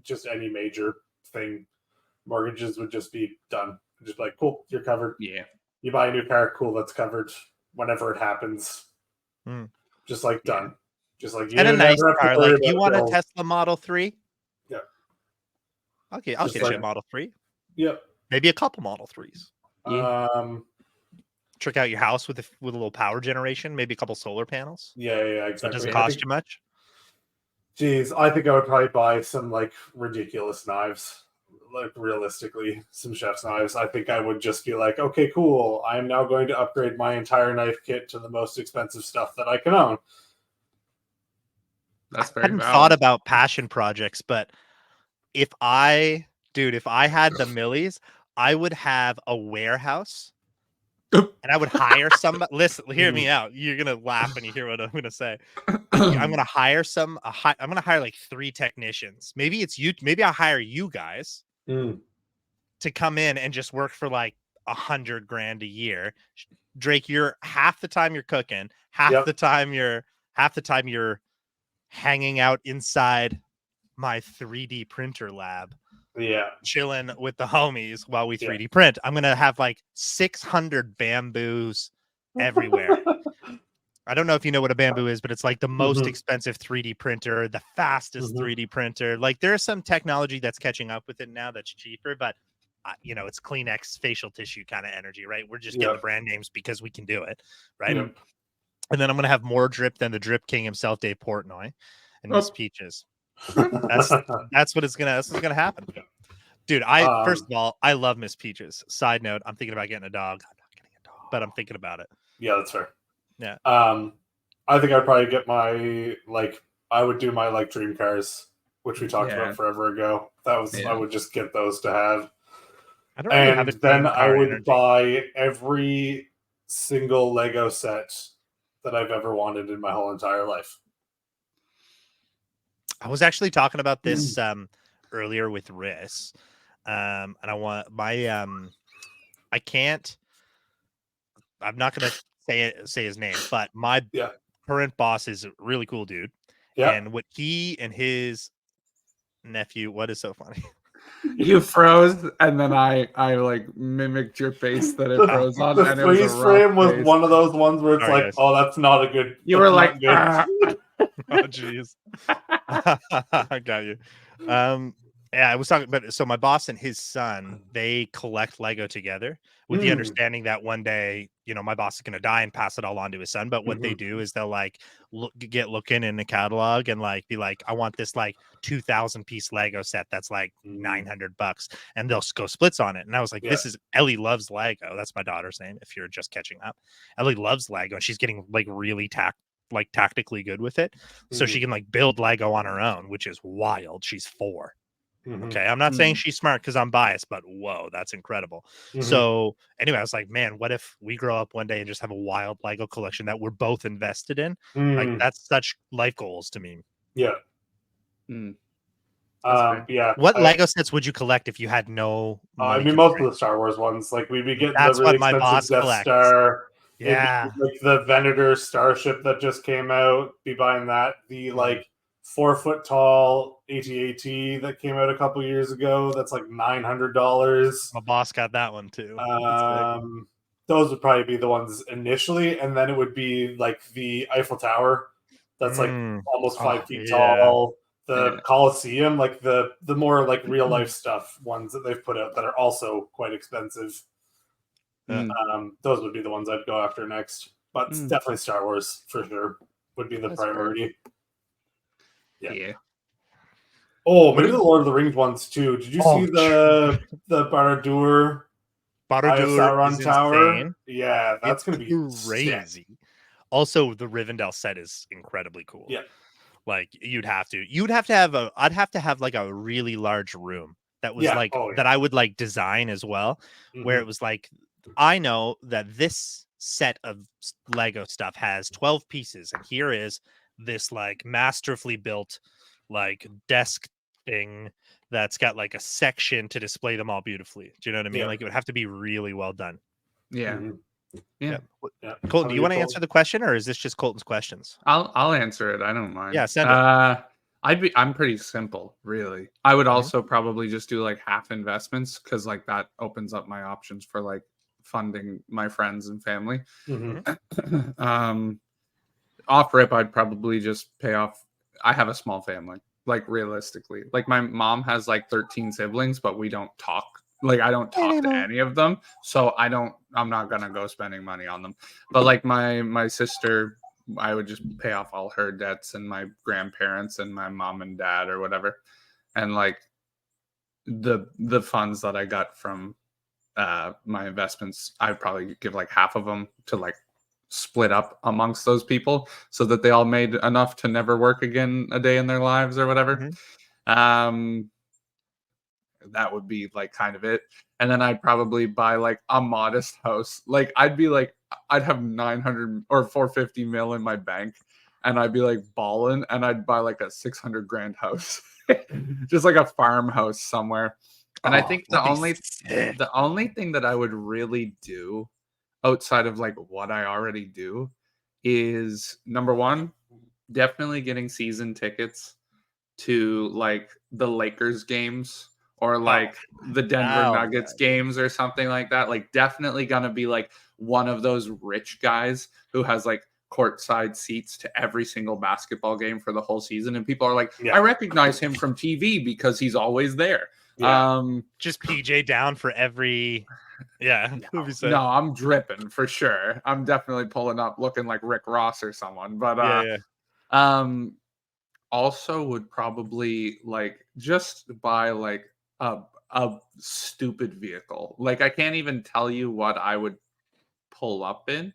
just any major thing. Mortgages would just be done. Just like, cool, you're covered. Yeah. You buy a new car, cool, that's covered whenever it happens. Just like done. Just like you and a nice never have to car. worry Like about you want a bills. Tesla Model 3? Yeah. Okay, I'll Just get like- you a Model 3. Yep. Maybe a couple Model 3s. Trick out your house with a little power generation, maybe a couple solar panels. Yeah, exactly. So it doesn't cost you much. Geez, I think I would probably buy some like ridiculous knives. Like realistically, some chef's knives. I think I would just be like, okay, cool. I am now going to upgrade my entire knife kit to the most expensive stuff that I can own. That's very I hadn't valid. thought about passion projects, but if I had the millies, I would have a warehouse and I would hire somebody. Listen, hear me out. You're gonna laugh when you hear what I'm gonna say. I'm gonna hire I'm gonna hire like 3 technicians. Maybe it's you. Maybe I'll hire you guys to come in and just work for like $100,000 a year. Drake, you're half the time you're cooking, half the time you're hanging out inside my 3D printer lab. Yeah. Chilling with the homies while we 3D print. I'm going to have like 600 bamboos everywhere. I don't know if you know what a bamboo is, but it's like the most expensive 3D printer, the fastest 3D printer. Like there's some technology that's catching up with it now that's cheaper, but it's Kleenex facial tissue kind of energy, right? We're just getting the brand names because we can do it, right? And then I'm going to have more drip than the drip king himself, Dave Portnoy, and Miss Peaches. That's what's gonna happen, dude. First of all, I love Miss Peaches. Side note, I'm thinking about getting a dog. I'm not getting a dog, but I'm thinking about it. Yeah, that's fair. Yeah. I think I'd probably get I would do my dream cars, which we talked about forever ago. I would just get those to have. I don't really have a then I would energy. buy every single Lego set that I've ever wanted in my whole entire life. I was actually talking about this earlier with Riss. And I want my I'm not gonna say his name, but my current boss is a really cool dude. Yeah. And what he and his nephew, what is so funny? You froze, and then I like mimicked your face that it froze on. The and it was freeze frame was face. one of those ones where it's like, guys. oh, that's not a good. You were like, Oh, jeez. I got you. Yeah, I was talking about so my boss and his son, they collect Lego together with the understanding that one day, my boss is going to die and pass it all on to his son. But what they do is they'll like looking in the catalog and like be like, I want this like 2,000 piece Lego set that's like $900, and they'll go splits on it. And I was like, this is Ellie loves Lego. That's my daughter's name. If you're just catching up, Ellie loves Lego, and she's getting like really tactically good with it, so she can like build Lego on her own, which is wild. She's 4. Okay, I'm not saying she's smart because I'm biased, but whoa, that's incredible. So anyway, I was like, man, what if we grow up one day and just have a wild Lego collection that we're both invested in? Like, that's such life goals to me. Yeah. Yeah. What Lego sets would you collect if you had no money? I mean, most of the Star Wars ones, like we'd be getting That's the really what my expensive boss Death collects. Star. Yeah, like the Venator starship that just came out. Be buying that. The like 4-foot tall AT-AT that came out a couple years ago. That's like $900. my boss got that one too. Those would probably be the ones initially, and then it would be like the Eiffel Tower. That's like almost 5 feet tall. The Colosseum, like the more like real life stuff ones that they've put out that are also quite expensive. Those would be the ones I'd go after next. But definitely Star Wars for sure would be the priority. Yeah. Oh, maybe the Lord of the Rings ones too. Did you see the Barad-dûr Sauron Tower? insane. Yeah, that's gonna be crazy. Sick. Also, the Rivendell set is incredibly cool. Yeah. Like I'd have to have like a really large room that was that I would like design as well, where it was like, I know that this set of Lego stuff has 12 pieces, and here is this like masterfully built like desk thing that's got like a section to display them all beautifully. Do you know what I mean? Yeah. Like it would have to be really well done. Yeah. Yeah. Colton, do you want to answer the question, or is this just Colton's questions? I'll answer it. I don't mind. Yeah, send it. I'm pretty simple, really. I would also probably just do like half investments, because like that opens up my options for like funding my friends and family. Off rip, I'd probably just pay off. I have a small family, like realistically. Like my mom has like 13 siblings, but we don't talk. Like I don't talk to any of them, so I'm not gonna go spending money on them. But like my sister, I would just pay off all her debts, and my grandparents and my mom and dad or whatever. And like the funds that I got from my investments, I'd probably give like half of them to like split up amongst those people, so that they all made enough to never work again a day in their lives or whatever. That would be like kind of it. And then I'd probably buy like a modest house. Like I'd have 900 or 450 mil in my bank, and I'd be like balling, and I'd buy like a 600 grand house, just like a farmhouse somewhere. And I think the only thing that I would really do outside of like what I already do is, number one, definitely getting season tickets to like the Lakers games, or like the Denver Nuggets games or something like that. Like definitely gonna be like one of those rich guys who has like courtside seats to every single basketball game for the whole season. And people are like, I recognize him from TV because he's always there. Just PJ down for every no, I'm dripping for sure. I'm definitely pulling up looking like Rick Ross or someone. But also would probably like just buy like a stupid vehicle. Like I can't even tell you what I would pull up in.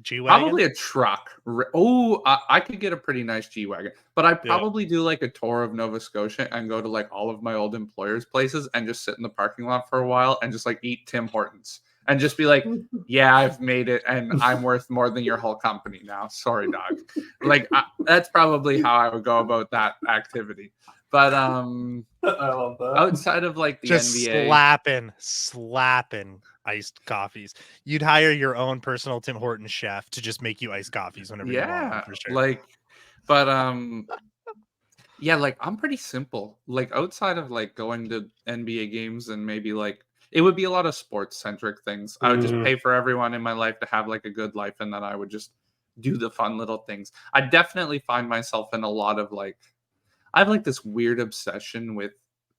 G-Wagon? Probably a truck. I could get a pretty nice G-Wagon, but I'd probably do like a tour of Nova Scotia and go to like all of my old employers' places and just sit in the parking lot for a while and just like eat Tim Hortons and just be like, yeah, I've made it and I'm worth more than your whole company now. Sorry, dog. Like that's probably how I would go about that activity. But I love that. Outside of like the just NBA, slapping iced coffees. You'd hire your own personal Tim Hortons chef to just make you iced coffees whenever you want them, for sure. Like, but yeah, like I'm pretty simple. Like outside of like going to NBA games and maybe like it would be a lot of sports centric things. I would just pay for everyone in my life to have like a good life, and then I would just do the fun little things. I definitely find myself in a lot of like, I have like this weird obsession with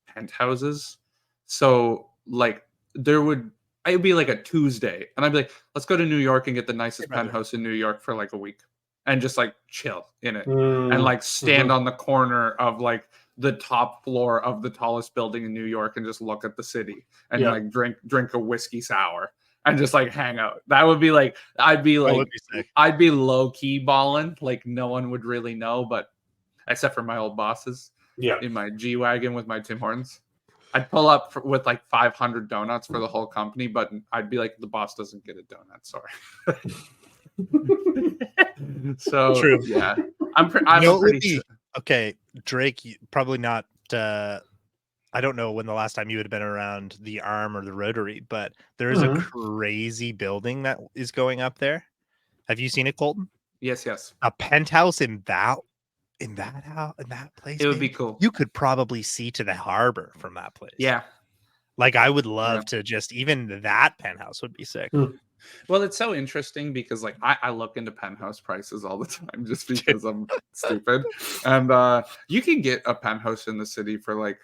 penthouses. So like it'd be like a Tuesday and I'd be like, let's go to New York and get the nicest Hey, brother. penthouse in New York for like a week and just like chill in it and Mm, like stand on the corner of like the top floor of the tallest building in New York and just look at the city and Yeah. like drink a whiskey sour and just like hang out. That would be like That would be sick. I'd be low key balling, like no one would really know, but except for my old bosses yeah. in my G Wagon with my Tim Hortons. I'd pull up with like 500 donuts for the whole company, but I'd be like, the boss doesn't get a donut. Sorry. So True. yeah, I'm You know, it would pretty be- okay, Drake, probably not. I don't know when the last time you would have been around the Arm or the Rotary, but there is a Mhm. crazy building that is going up there. Have you seen it, Colton? yes. A penthouse in that place. It would be baby? cool. You could probably see to the harbor from that place. Yeah. Like I would love to just even that penthouse would be sick. Well, it's so interesting because like I look into penthouse prices all the time just because I'm stupid. And you can get a penthouse in the city for like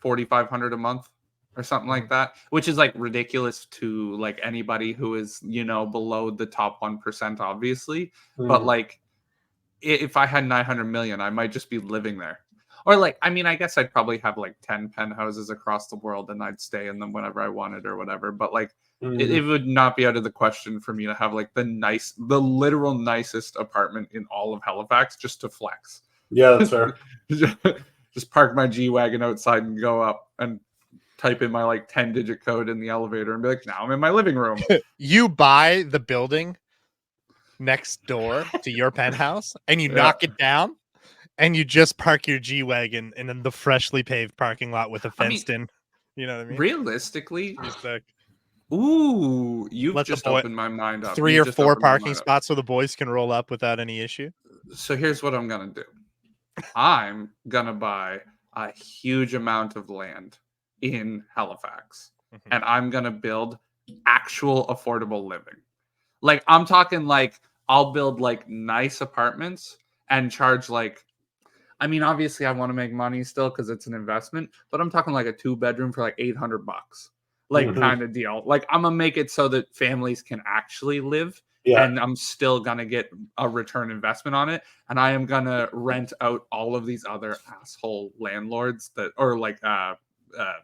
$4,500 a month or something like that, which is like ridiculous to like anybody who is, you know, below the top 1%, obviously. But like if I had 900 million, I might just be living there. Or like, I mean, I guess I'd probably have like 10 penthouses across the world and I'd stay in them whenever I wanted or whatever. But like, it would not be out of the question for me to have like the literal nicest apartment in all of Halifax just to flex. Yeah, that's fair. Just park my G-Wagon outside and go up and type in my like 10-digit code in the elevator and be like, now I'm in my living room. You buy the building next door to your penthouse and you knock it down and you just park your G-Wagon in the freshly paved parking lot with a fenced in. You know what I mean? Realistically, Sick. ooh, you've Let the just boy- opened my mind up. 3 You've or just 4 opened my parking mind up. spots so the boys can roll up without any issue. So here's what I'm gonna do. I'm gonna buy a huge amount of land in Halifax, and I'm gonna build actual affordable living. Like I'm talking like I'll build like nice apartments and charge like, I mean, obviously I want to make money still because it's an investment, but I'm talking like a 2-bedroom for like $800, like kind of deal. Like I'm gonna make it so that families can actually live. Yeah. And I'm still gonna get a return investment on it, and I am gonna rent out all of these other asshole landlords that, or like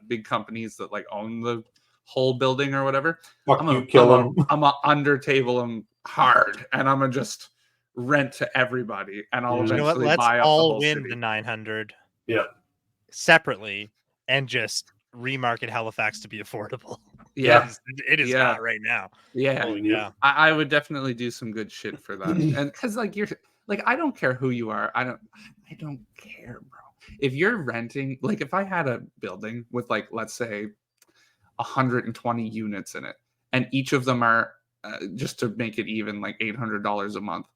big companies that like own the whole building or whatever. Fuck you, kill them. I'm gonna under table them hard, and I'm gonna just rent to everybody, and I'll You know what? eventually Let's buy up the all whole win city. the 900 separately and just remarket Halifax to be affordable. Yeah. It is not right now. Yeah. Holy cow. I would definitely do some good shit for that. And because like you're like, I don't care who you are. I don't care, bro. If you're renting, like if I had a building with like, let's say 120 units in it, and each of them are just to make it even like $800 a month,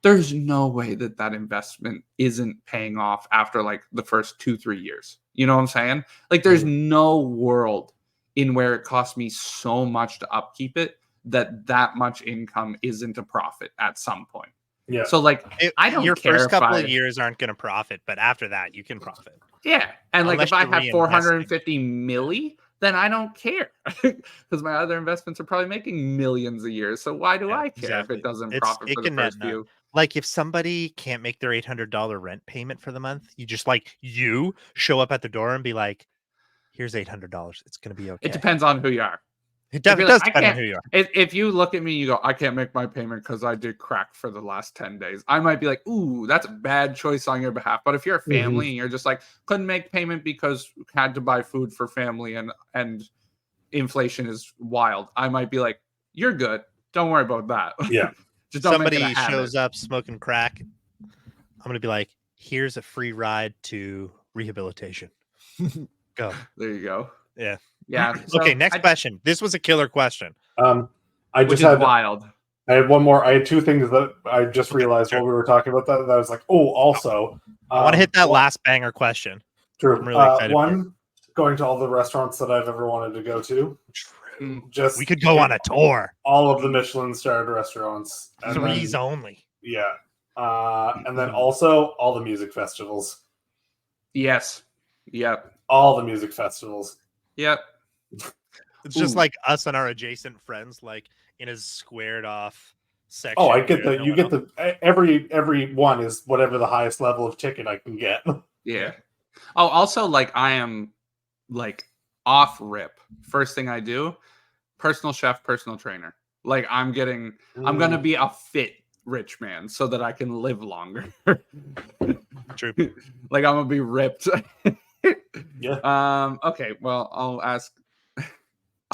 there's no way that investment isn't paying off after like the first 2-3 years. You know what I'm saying? Like there's no world in where it costs me so much to upkeep it that much income isn't a profit at some point. Yeah. So like I don't your care first if couple of years aren't going to profit, but after that you can profit. Yeah. And like Unless if I you're have reinvesting. 450 milli, then I don't care because my other investments are probably making millions a year. So why do I care if it doesn't profit for the first few? Like if somebody can't make their $800 rent payment for the month, you just like you show up at the door and be like, here's $800. It's going to be okay. It depends on who you are. It does depend on who you are. If you look at me, you go, I can't make my payment because I did crack for the last 10 days. I might be like, ooh, that's a bad choice on your behalf. But if you're a family and you're just like, couldn't make payment because had to buy food for family and inflation is wild, I might be like, you're good. Don't worry about that. Yeah. Just don't Somebody make it a habit. shows up smoking crack. I'm going to be like, here's a free ride to rehabilitation. Go. There you go. Yeah. Yeah. Okay, next question. This was a killer question. I just had wild. I had one more. I had 2 things that I just realized while we were talking about that. That I was like, oh, also. I want to hit that last banger question. True. I'm really excited. One, going to all the restaurants that I've ever wanted to go to. True. just We could go on a tour. all of the Michelin starred restaurants. And Threes then, only. yeah. And then also all the music festivals. Yes. Yep. All the music festivals. Yep. It's just Ooh. like us and our adjacent friends, like in a squared off section. Oh, I get where that. no You one get else- the every one is whatever the highest level of ticket I can get. Yeah. Oh, also, like, I am like off rip. First thing I do, personal chef, personal trainer. Like, I'm gonna be a fit rich man so that I can live longer. True. Like, I'm gonna be ripped. Yeah. Okay, well, I'll ask.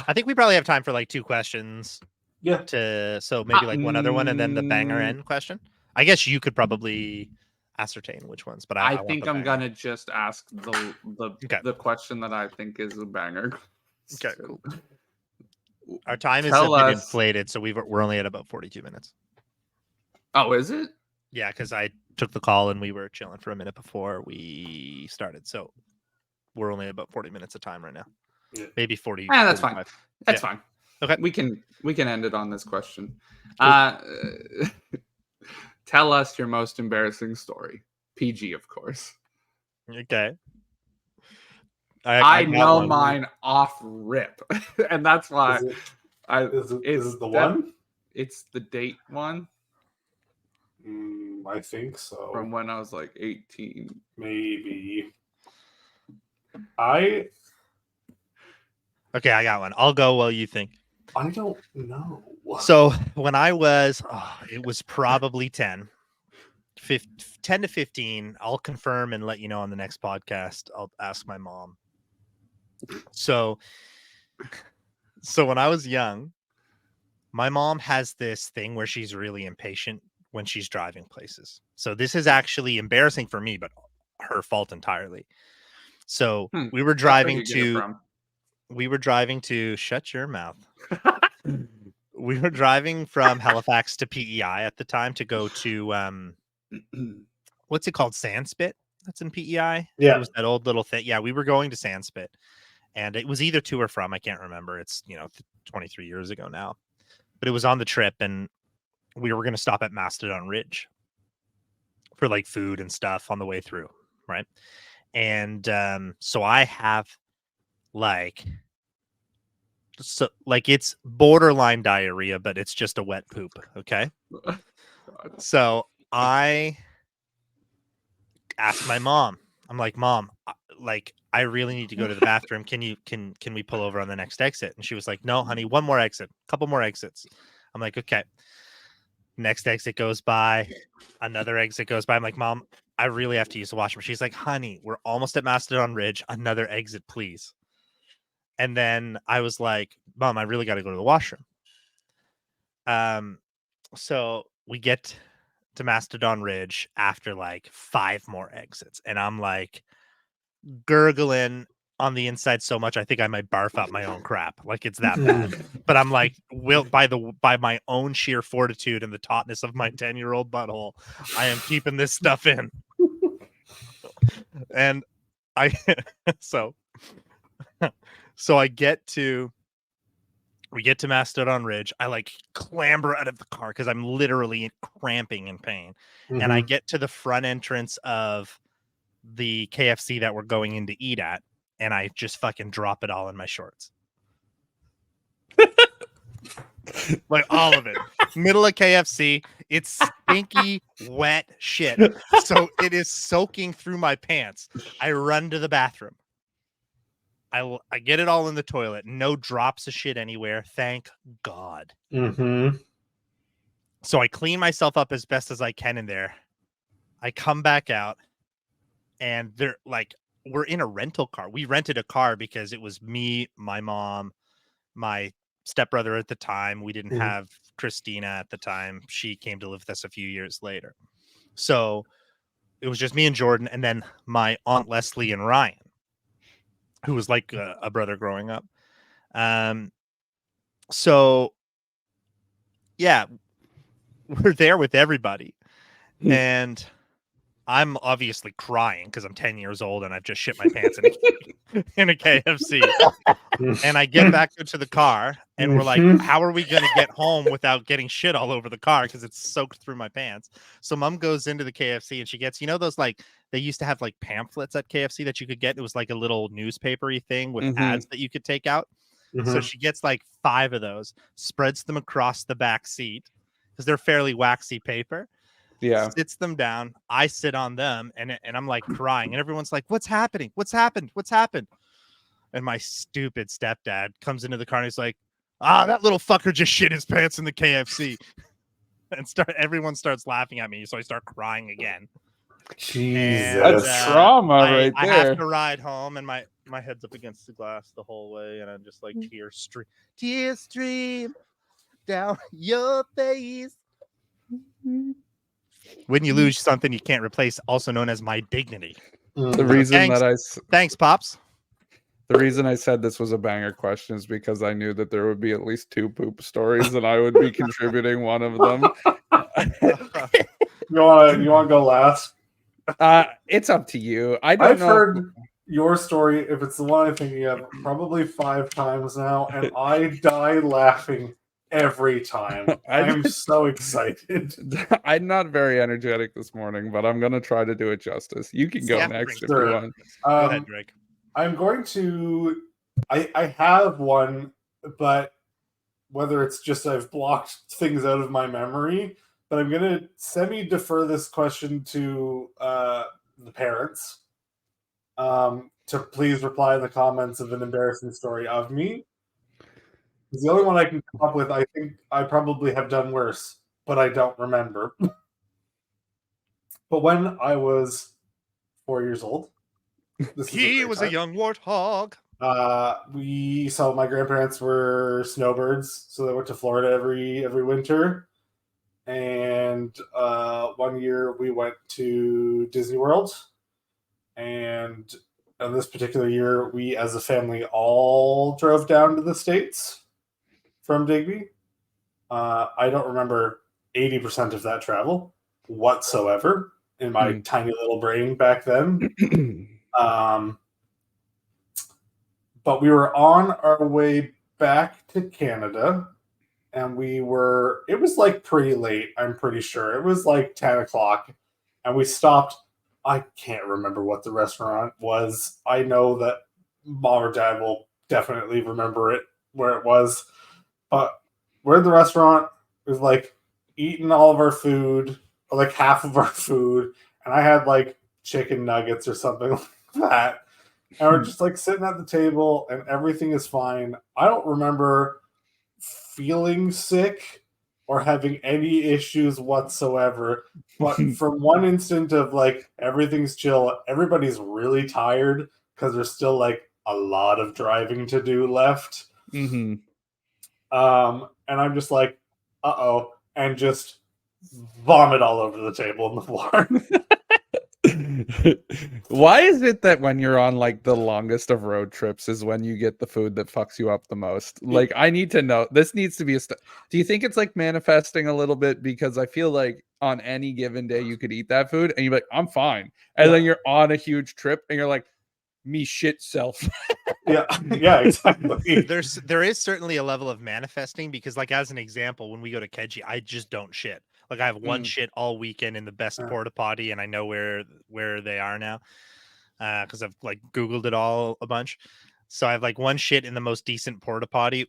I think we probably have time for like 2 questions. Yeah. So maybe like one other one and then the banger end question. I guess you could probably ascertain which ones, but I want think the I'm banger. gonna just ask Okay. the question that I think is a banger. Okay, cool. Our time is a Tell bit us. inflated, so we're only at about 42 minutes. Oh, is it? Yeah, because I took the call and we were chilling for a minute before we started, so we're only about 40 minutes of time right now. Yeah. Maybe 40. That's 45. fine. That's Yeah. fine. Okay. We can end it on this question. Cool. Tell us your most embarrassing story. PG, of course. Okay. I got know one. mine off rip, and that's why Is it, it's is it the one? It's the date one I think so. from when I was like 18. Maybe. Okay, I got one. I'll go while you think. I don't know. So when I was, it was probably 10 to 15. I'll confirm and let you know on the next podcast. I'll ask my mom. So when I was young, my mom has this thing where she's really impatient when she's driving places. So this is actually embarrassing for me, but her fault entirely. So we were driving to shut your mouth. We were driving from Halifax to PEI at the time to go to what's it called? Sandspit. That's in PEI. Yeah. It was that old little thing. Yeah, we were going to Sandspit. And it was either to or from, I can't remember. It's 23 years ago now. But it was on the trip and we were gonna stop at Mastodon Ridge for like food and stuff on the way through, right? And so I have it's borderline diarrhea, but it's just a wet poop. Okay. So I asked my mom, I'm like, Mom, I really need to go to the bathroom. Can we pull over on the next exit? And she was like, no, honey, one more exit, couple more exits. I'm like, okay. Next exit goes by, another exit goes by. I'm like, Mom, I really have to use the washroom. She's like, honey, we're almost at Mastodon Ridge. Another exit, please. And then I was like, Mom, I really got to go to the washroom. So we get to Mastodon Ridge after like 5 more exits. And I'm like gurgling on the inside so much I think I might barf out my own crap. Like it's that bad. But I'm like, by my own sheer fortitude and the tautness of my 10-year-old butthole, I am keeping this stuff in. And I so we get to Mastodon Ridge. I like clamber out of the car because I'm literally cramping in pain. And I get to the front entrance of the KFC that we're going in to eat at, and I just fucking drop it all in my shorts. Like all of it. Middle of KFC. It's stinky, wet shit. So it is soaking through my pants. I run to the bathroom. I get it all in the toilet. No drops of shit anywhere. Thank God. So I clean myself up as best as I can in there. I come back out, and they're like, we're in a rental car. We rented a car because it was me, my mom, my stepbrother at the time. We didn't have Christina at the time. She came to live with us a few years later. So it was just me and Jordan, and then my Aunt Leslie and Ryan, who was like a brother growing up. So yeah, we're there with everybody. And I'm obviously crying because I'm 10 years old and I've just shit my pants in a KFC. And I get back into the car and we're like, how are we going to get home without getting shit all over the car? Because it's soaked through my pants. So mom goes into the KFC and she gets, those like, they used to have like pamphlets at KFC that you could get. It was like a little newspapery thing with ads that you could take out. So she gets like 5 of those, spreads them across the back seat because they're fairly waxy paper. Yeah. Sits them down. I sit on them and I'm like crying. And everyone's like, what's happening? What's happened? What's happened? And my stupid stepdad comes into the car and he's like, that little fucker just shit his pants in the KFC. And everyone starts laughing at me. So I start crying again. Jesus. That's trauma right I there. have to ride home and my head's up against the glass the whole way. And I'm just like tears stream down your face. When you lose something you can't replace, also known as my dignity. The reason thanks, Pops. The reason I said this was a banger question is because I knew that there would be at least 2 poop stories and I would be contributing one of them. You want to go last? It's up to you. I've heard your story, if it's the one I'm thinking of, probably 5 times now, and I die laughing every time. I'm so excited. I'm not very energetic this morning, but I'm going to try to do it justice. You can go next if you want. Go ahead, Drake. I'm going to... I have one, but whether it's just I've blocked things out of my memory, but I'm going to semi-defer this question to the parents to please reply in the comments of an embarrassing story of me. It's the only one I can come up with. I think I probably have done worse, but I don't remember. But when I was 4 years old, he was a young warthog. So my grandparents were snowbirds, so they went to Florida every winter. And one year we went to Disney World, and on this particular year, we as a family all drove down to the States from Digby. I don't remember 80% of that travel whatsoever in my tiny little brain back then. But we were on our way back to Canada, and it was like pretty late, I'm pretty sure. It was like 10 o'clock, and we stopped. I can't remember what the restaurant was. I know that mom or dad will definitely remember it, where it was. But we're in the restaurant. We've like eaten all of our food, or like half of our food, and I had like chicken nuggets or something like that. And we're just like sitting at the table, and everything is fine. I don't remember feeling sick or having any issues whatsoever. But from one instant of like everything's chill, everybody's really tired because there's still like a lot of driving to do left. Mm-hmm. And I'm just like, uh-oh, and just vomit all over the table and the floor. Why is it that when you're on like the longest of road trips is when you get the food that fucks you up the most? Like, I need to know. This needs to be do you think it's like manifesting a little bit? Because I feel like on any given day you could eat that food and you're like, I'm fine. And then you're on a huge trip and you're like, me shit self. Yeah, exactly. There is certainly a level of manifesting because, like, as an example, when we go to Keji, I just don't shit. Like, I have one shit all weekend in the best porta potty, and I know where they are now because I've like Googled it all a bunch. So I have like one shit in the most decent porta potty.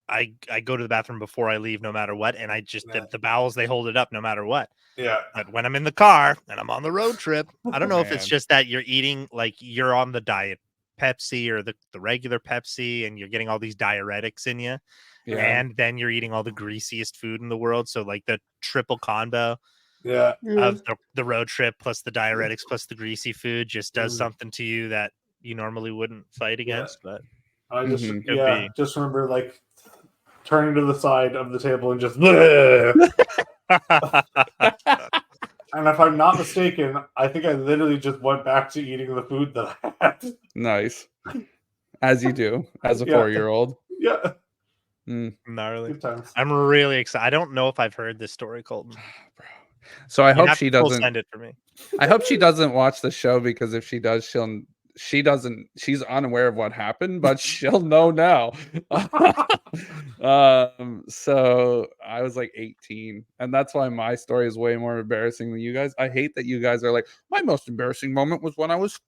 I go to the bathroom before I leave, no matter what, and I just the bowels, they hold it up no matter what. Yeah. But when I'm in the car and I'm on the road trip, I don't know if it's just that you're eating like you're on the diet Pepsi or the regular Pepsi, and you're getting all these diuretics in you. Yeah. And then you're eating all the greasiest food in the world. So like the triple combo of the road trip plus the diuretics plus the greasy food just does something to you that you normally wouldn't fight against. But I just just remember like turning to the side of the table and just and if I'm not mistaken, I think I literally just went back to eating the food that I had. Nice. As you do, as a 4-year-old. Yeah. Gnarly. Good times. I'm really excited. I don't know if I've heard this story, Colton. Bro. So I You hope have she to full doesn't. send it for me. I hope she doesn't watch the show, because if she does, she's unaware of what happened, but she'll know now. So I was like 18, and that's why my story is way more embarrassing than you guys. I hate that you guys are like, my most embarrassing moment was when I was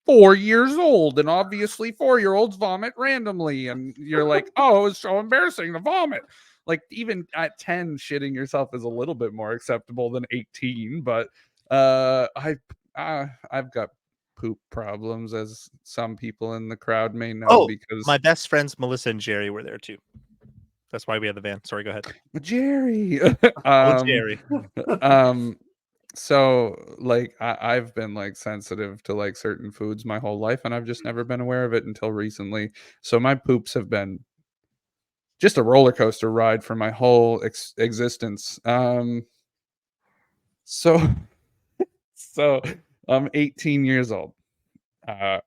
4 years old, and obviously 4-year-olds vomit randomly, and you're like, oh, it was so embarrassing to vomit. Like, even at 10, shitting yourself is a little bit more acceptable than 18, but I've got poop problems, as some people in the crowd may know, Oh, because my best friends Melissa and Jerry were there too. That's why we had the van. Sorry, go ahead. Jerry. Oh, Jerry. So like I've been like sensitive to like certain foods my whole life, and I've just never been aware of it until recently. So my poops have been just a roller coaster ride for my whole existence. So so I'm 18 years old.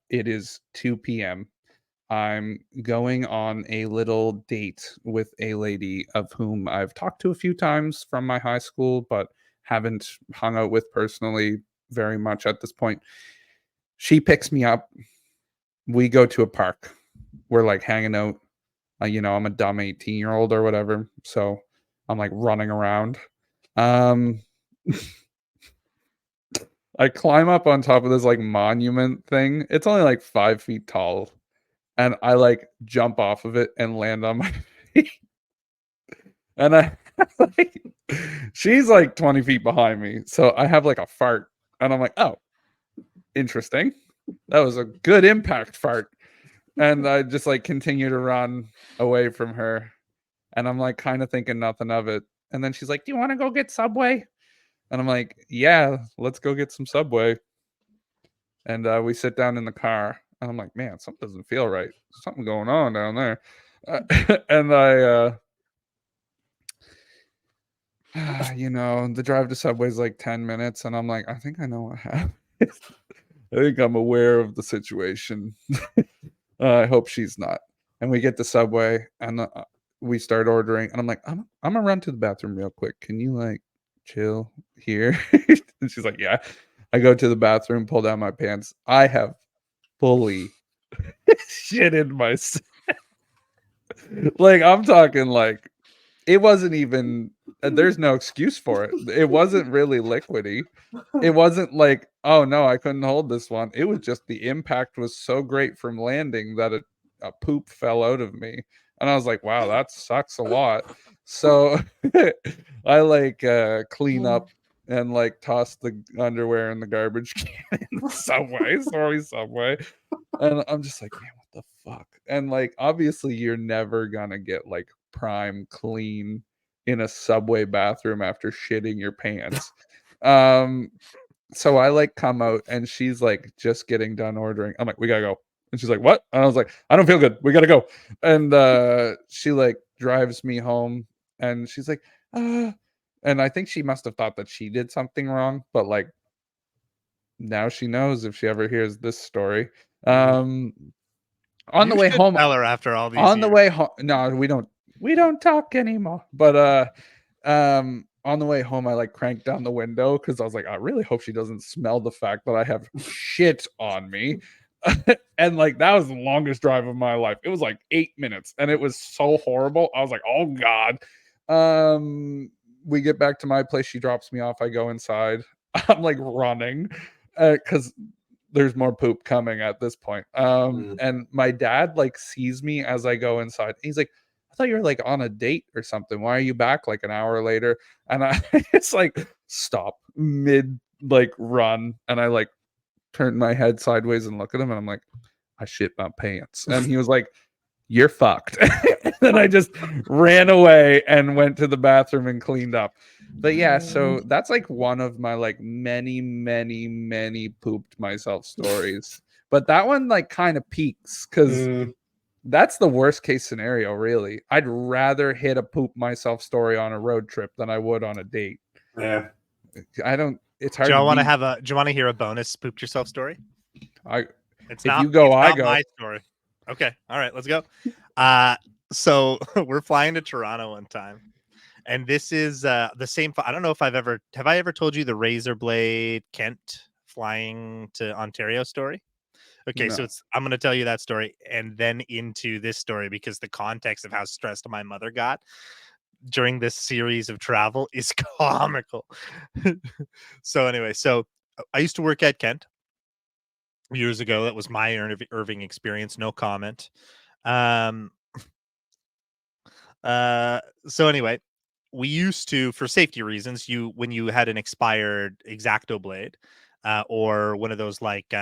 It is 2 p.m. I'm going on a little date with a lady of whom I've talked to a few times from my high school, but haven't hung out with personally very much at this point. She picks me up. We go to a park. We're like hanging out. I'm a dumb 18-year-old or whatever. So I'm like running around. Um, I climb up on top of this like monument thing. It's only like 5 feet tall. And I like jump off of it and land on my feet. And I like, she's like 20 feet behind me. So I have like a fart. And I'm like, oh, interesting. That was a good impact fart. And I just like continue to run away from her. And I'm like kind of thinking nothing of it. And then she's like, do you want to go get Subway? And I'm like, yeah, let's go get some Subway. And we sit down in the car. And I'm like, man, something doesn't feel right. There's something going on down there. And the drive to Subway is like 10 minutes. And I'm like, I think I know what happened. I think I'm aware of the situation. I hope she's not. And we get to Subway, and we start ordering. And I'm like, I'm gonna run to the bathroom real quick. Can you like chill here? And she's like, yeah. I go to the bathroom, pull down my pants. I have fully shit in my like, I'm talking like it wasn't even there's no excuse for it. It wasn't really liquidy. It wasn't like, oh no, I couldn't hold this one. It was just the impact was so great from landing that a poop fell out of me. And I was like, wow, that sucks a lot. So I like clean up and like toss the underwear in the garbage can in the subway, sorry, Subway. And I'm just like, man, what the fuck? And like, obviously, you're never gonna get like prime clean in a Subway bathroom after shitting your pants. So I like come out, and she's like just getting done ordering. I'm like, we gotta go. And she's like, what? And I was like, I don't feel good. We gotta go. And she like drives me home, and she's like, and I think she must have thought that she did something wrong, but like now she knows if she ever hears this story. On You the way should home, tell her after all these on the years. way home, no, we don't talk anymore. But on the way home, I like cranked down the window because I was like, I really hope she doesn't smell the fact that I have shit on me. And like that was the longest drive of my life. It was like 8 minutes, and it was so horrible. I was like, oh god. We get back to my place. She drops me off. I go inside. I'm like running because there's more poop coming at this point. And my dad like sees me as I go inside. He's like, I thought you were like on a date or something. Why are you back like an hour later? And I it's like stop mid like run, and I like turn my head sideways and look at him, and I'm like, I shit my pants. And he was like, you're fucked. And then I just ran away and went to the bathroom and cleaned up. But yeah, so that's like one of my like many pooped myself stories. But that one like kind of peaks because that's the worst case scenario, really. I'd rather hit a poop myself story on a road trip than I would on a date. Yeah. It's hard Do you to want to beat. have do you want to hear a bonus pooped yourself story? If you go, I not go. my story. Okay. All right, let's go. So we're flying to Toronto one time, And this is the same. I don't know if have I ever told you the razor blade Kent flying to Ontario story? Okay, No. so I'm going to tell you that story and then into this story because the context of how stressed my mother got during this series of travel is comical. So anyway, I used to work at Kent years ago. That was my Irving experience. No comment. Um, so anyway, we used to, for safety reasons, when you had an expired X-Acto blade, or one of those like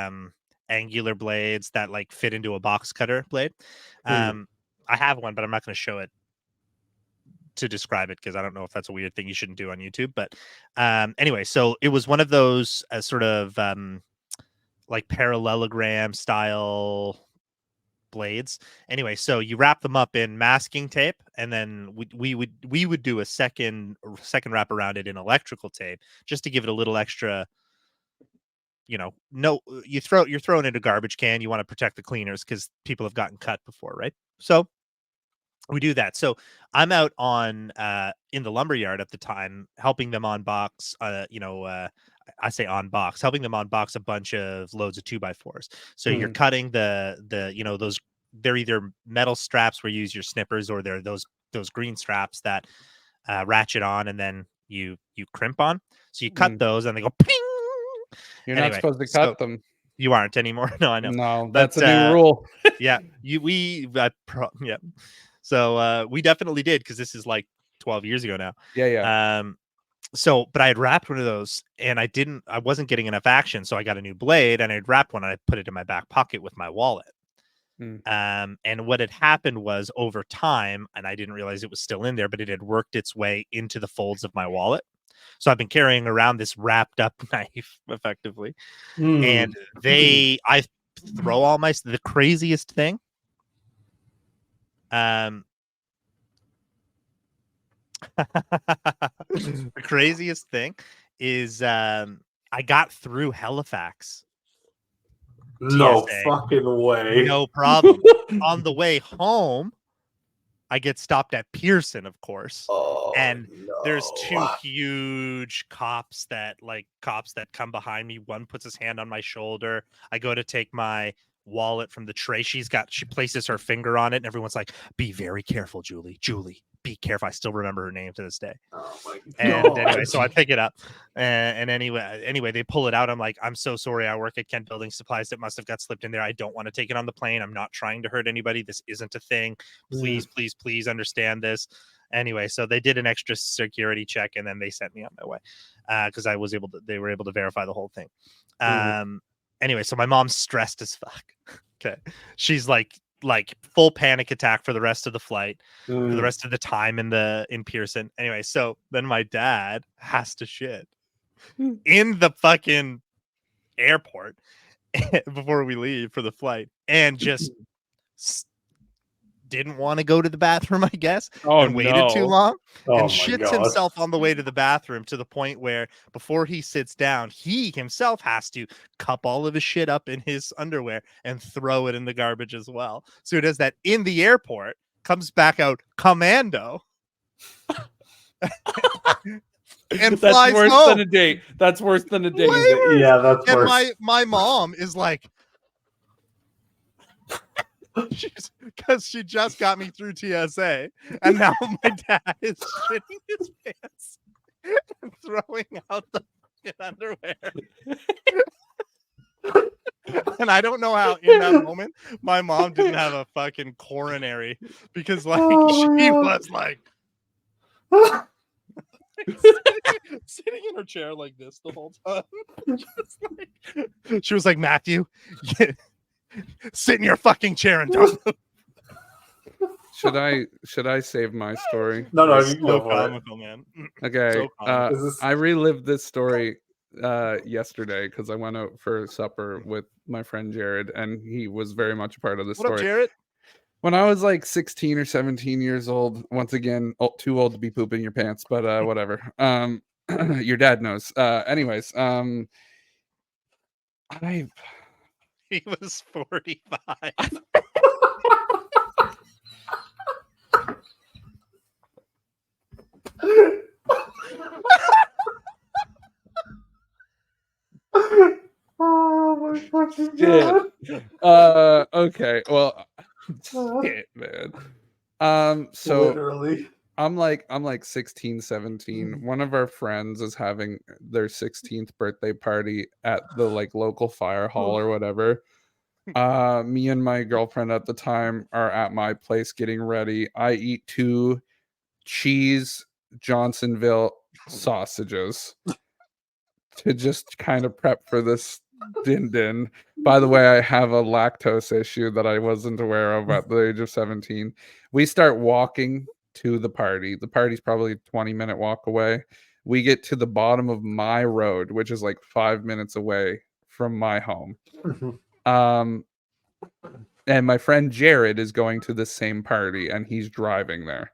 angular blades that like fit into a box cutter blade. I have one, but I'm not going to show it to describe it because I don't know if that's a weird thing you shouldn't do on YouTube. But anyway, so it was one of those sort of like parallelogram style blades. Anyway, so you wrap them up in masking tape, and then we would do a second wrap around it in electrical tape just to give it a little extra. No, you're throwing in a garbage can. You want to protect the cleaners because people have gotten cut before, right? So we do that. So I'm out on in the lumber yard at the time, helping them unbox. I say unbox, helping them unbox a bunch of loads of 2x4s. So you're cutting the those. They're either metal straps where you use your snippers, or they're those green straps that ratchet on and then you crimp on. So you cut those and they go ping. You're not Anyway, supposed to so cut them. you aren't anymore. No, I know. No, But, that's a new rule. yeah, yeah. So we definitely did because this is like 12 years ago now. Yeah. But I had wrapped one of those and I wasn't getting enough action. So I got a new blade and I'd wrapped one and I put it in my back pocket with my wallet. And what had happened was over time, and I didn't realize it was still in there, but it had worked its way into the folds of my wallet. So I've been carrying around this wrapped up knife effectively. And I throw all the craziest thing. The craziest thing is I got through Halifax. No TSA. fucking way. No problem. On the way home, I get stopped at Pearson, of course. And there's two huge cops that come behind me. One puts his hand on my shoulder. I go to take my wallet from the tray. She places her finger on it, and everyone's like, "Be very careful, Julie. Julie, be careful." I still remember her name to this day. Oh my And God. anyway, so I pick it up, and anyway, they pull it out. I'm like, "I'm so sorry. I work at Kent Building Supplies. It must have got slipped in there. I don't want to take it on the plane. I'm not trying to hurt anybody. This isn't a thing. Please understand this." Anyway, so they did an extra security check, and then they sent me on my way because they were able to verify the whole thing. Anyway, so my mom's stressed as fuck. Okay, she's like full panic attack for the rest of the flight, for the rest of the time in Pearson. Anyway, so then my dad has to shit in the fucking airport before we leave for the flight, and just didn't want to go to the bathroom, I guess, and waited too long, and shits himself on the way to the bathroom to the point where before he sits down, he himself has to cup all of his shit up in his underwear and throw it in the garbage as well. So he does that in the airport, comes back out commando, and flies worse home. than a date. That's worse than a date. Yeah, that's And worse. my mom is like, because she just got me through TSA, and now my dad is shitting his pants and throwing out the underwear. And I don't know how in that moment my mom didn't have a fucking coronary because she was like sitting in her chair like this the whole time. She was like, "Matthew, sit in your fucking chair and don't move." Should I save my story? No, It's you can go so for it. comical, man. Okay. So comical. I relived this story yesterday because I went out for supper with my friend Jared, and he was very much a part of the What up, story. Jarrett? When I was like 16 or 17 years old, once again, too old to be pooping your pants, but whatever. Your dad knows. Anyways, He was 45. fucking Shit. god. Okay. Well, shit, man. So Literally. I'm like 16, 17. One of our friends is having their 16th birthday party at the like local fire hall or whatever. Me and my girlfriend at the time are at my place getting ready. I eat 2 cheese Johnsonville sausages to just kind of prep for this din. By the way, I have a lactose issue that I wasn't aware of at the age of 17. We start walking to the party. The party's probably a 20-minute walk away. We get to the bottom of my road, which is like 5 minutes away from my home. And my friend Jared is going to the same party and he's driving there.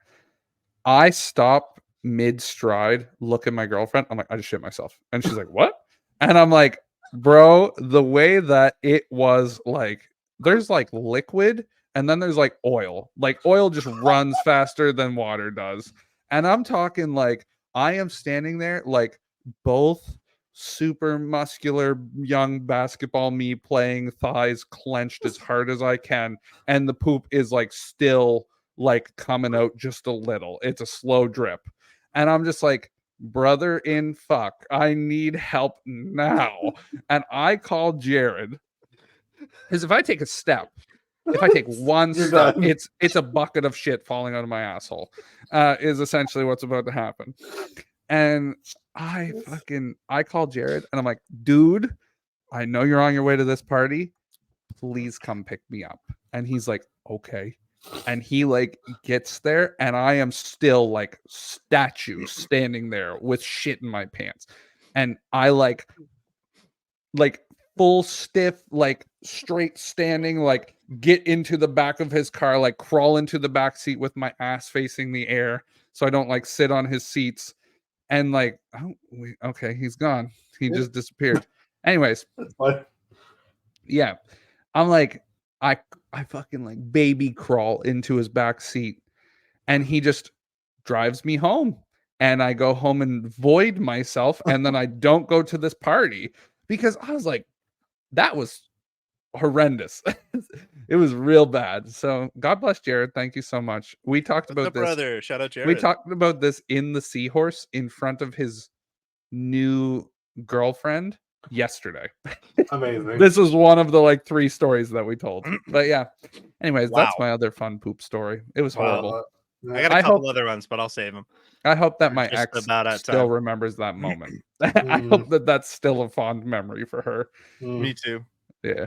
I stop mid stride, look at my girlfriend. I'm like, I just shit myself. And she's like, what? And I'm like, bro, the way that it was like, there's like liquid and then there's like oil. Like oil just runs faster than water does. And I'm talking like, I am standing there like both super muscular young basketball me playing thighs clenched as hard as I can. And the poop is like still like coming out just a little. It's a slow drip. And I'm just like, brother in fuck, I need help now. And I call Jared. Because if I take a step, if I take one You're step, done. it's a bucket of shit falling out of my asshole. Is essentially what's about to happen. And I call Jared and I'm like, dude, I know you're on your way to this party. Please come pick me up. And he's like, okay. And he like gets there and I am still like statue standing there with shit in my pants. And I like full stiff, like straight standing, like get into the back of his car, like crawl into the back seat with my ass facing the air so I don't like sit on his seats. And like, okay, he's gone. He just disappeared. Anyways, That's fine. yeah. I'm like, I fucking like baby crawl into his back seat and he just drives me home. And I go home and void myself. And then I don't go to this party because I was like, that was horrendous. It was real bad. So God bless Jared. Thank you so much. We talked What's about up, this. brother? Shout out Jared. We talked about this in the Seahorse in front of his new girlfriend yesterday. Amazing. This was one of the like 3 stories that we told. But yeah. Anyways, Wow. that's my other fun poop story. It was horrible. I got a I couple hope- other ones, but I'll save them. I hope that my Just ex about at still time. remembers that moment. I hope that that's still a fond memory for her. Me too. Yeah.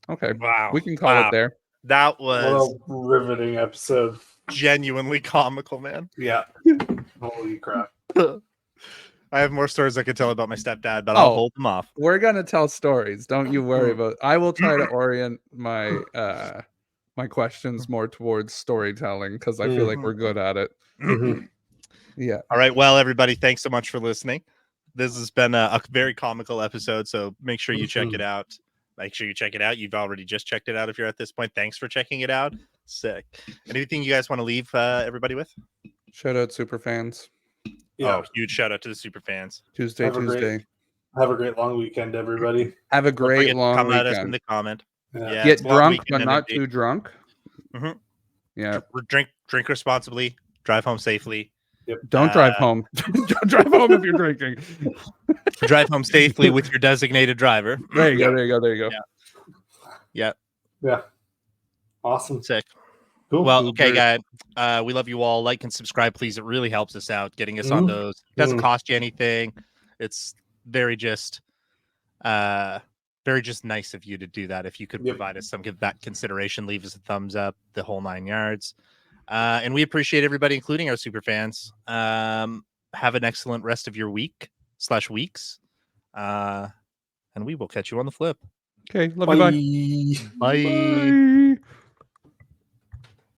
Okay. Wow. We can call it there. That What was a riveting episode. genuinely comical, man. Yeah. Holy crap. I have more stories I could tell about my stepdad, but I'll hold them off. We're gonna tell stories. Don't you worry about. I will try to orient my my questions more towards storytelling because I feel like we're good at it. Yeah. All right. Well, everybody, thanks so much for listening. This has been a very comical episode, so make sure you check it out. Make sure you check it out. You've already just checked it out if you're at this point. Thanks for checking it out. Sick. Anything you guys want to leave everybody with? Shout out super fans. Yeah. Oh, huge shout out to the super fans. Tuesday. Have a great long weekend, everybody. Have a Don't great forget to long come at us in weekend. the comment. Yeah. Get it's a long drunk, weekend but not energy. too drunk. Mhm. Yeah. Drink responsibly. Drive home safely. Don't drive home. Don't drive home if you're drinking. Drive home safely with your designated driver. There you go. Yeah. Yeah. Awesome. Sick. Cool. Well, okay, guys. We love you all. Like and subscribe, please. It really helps us out getting us on those. It doesn't cost you anything. It's very just nice of you to do that. If you could provide us some give that consideration, leave us a thumbs up, the whole 9 yards. And we appreciate everybody, including our super fans. Have an excellent rest of your week/weeks. And we will catch you on the flip. Okay, love you. Bye. Bye. Bye.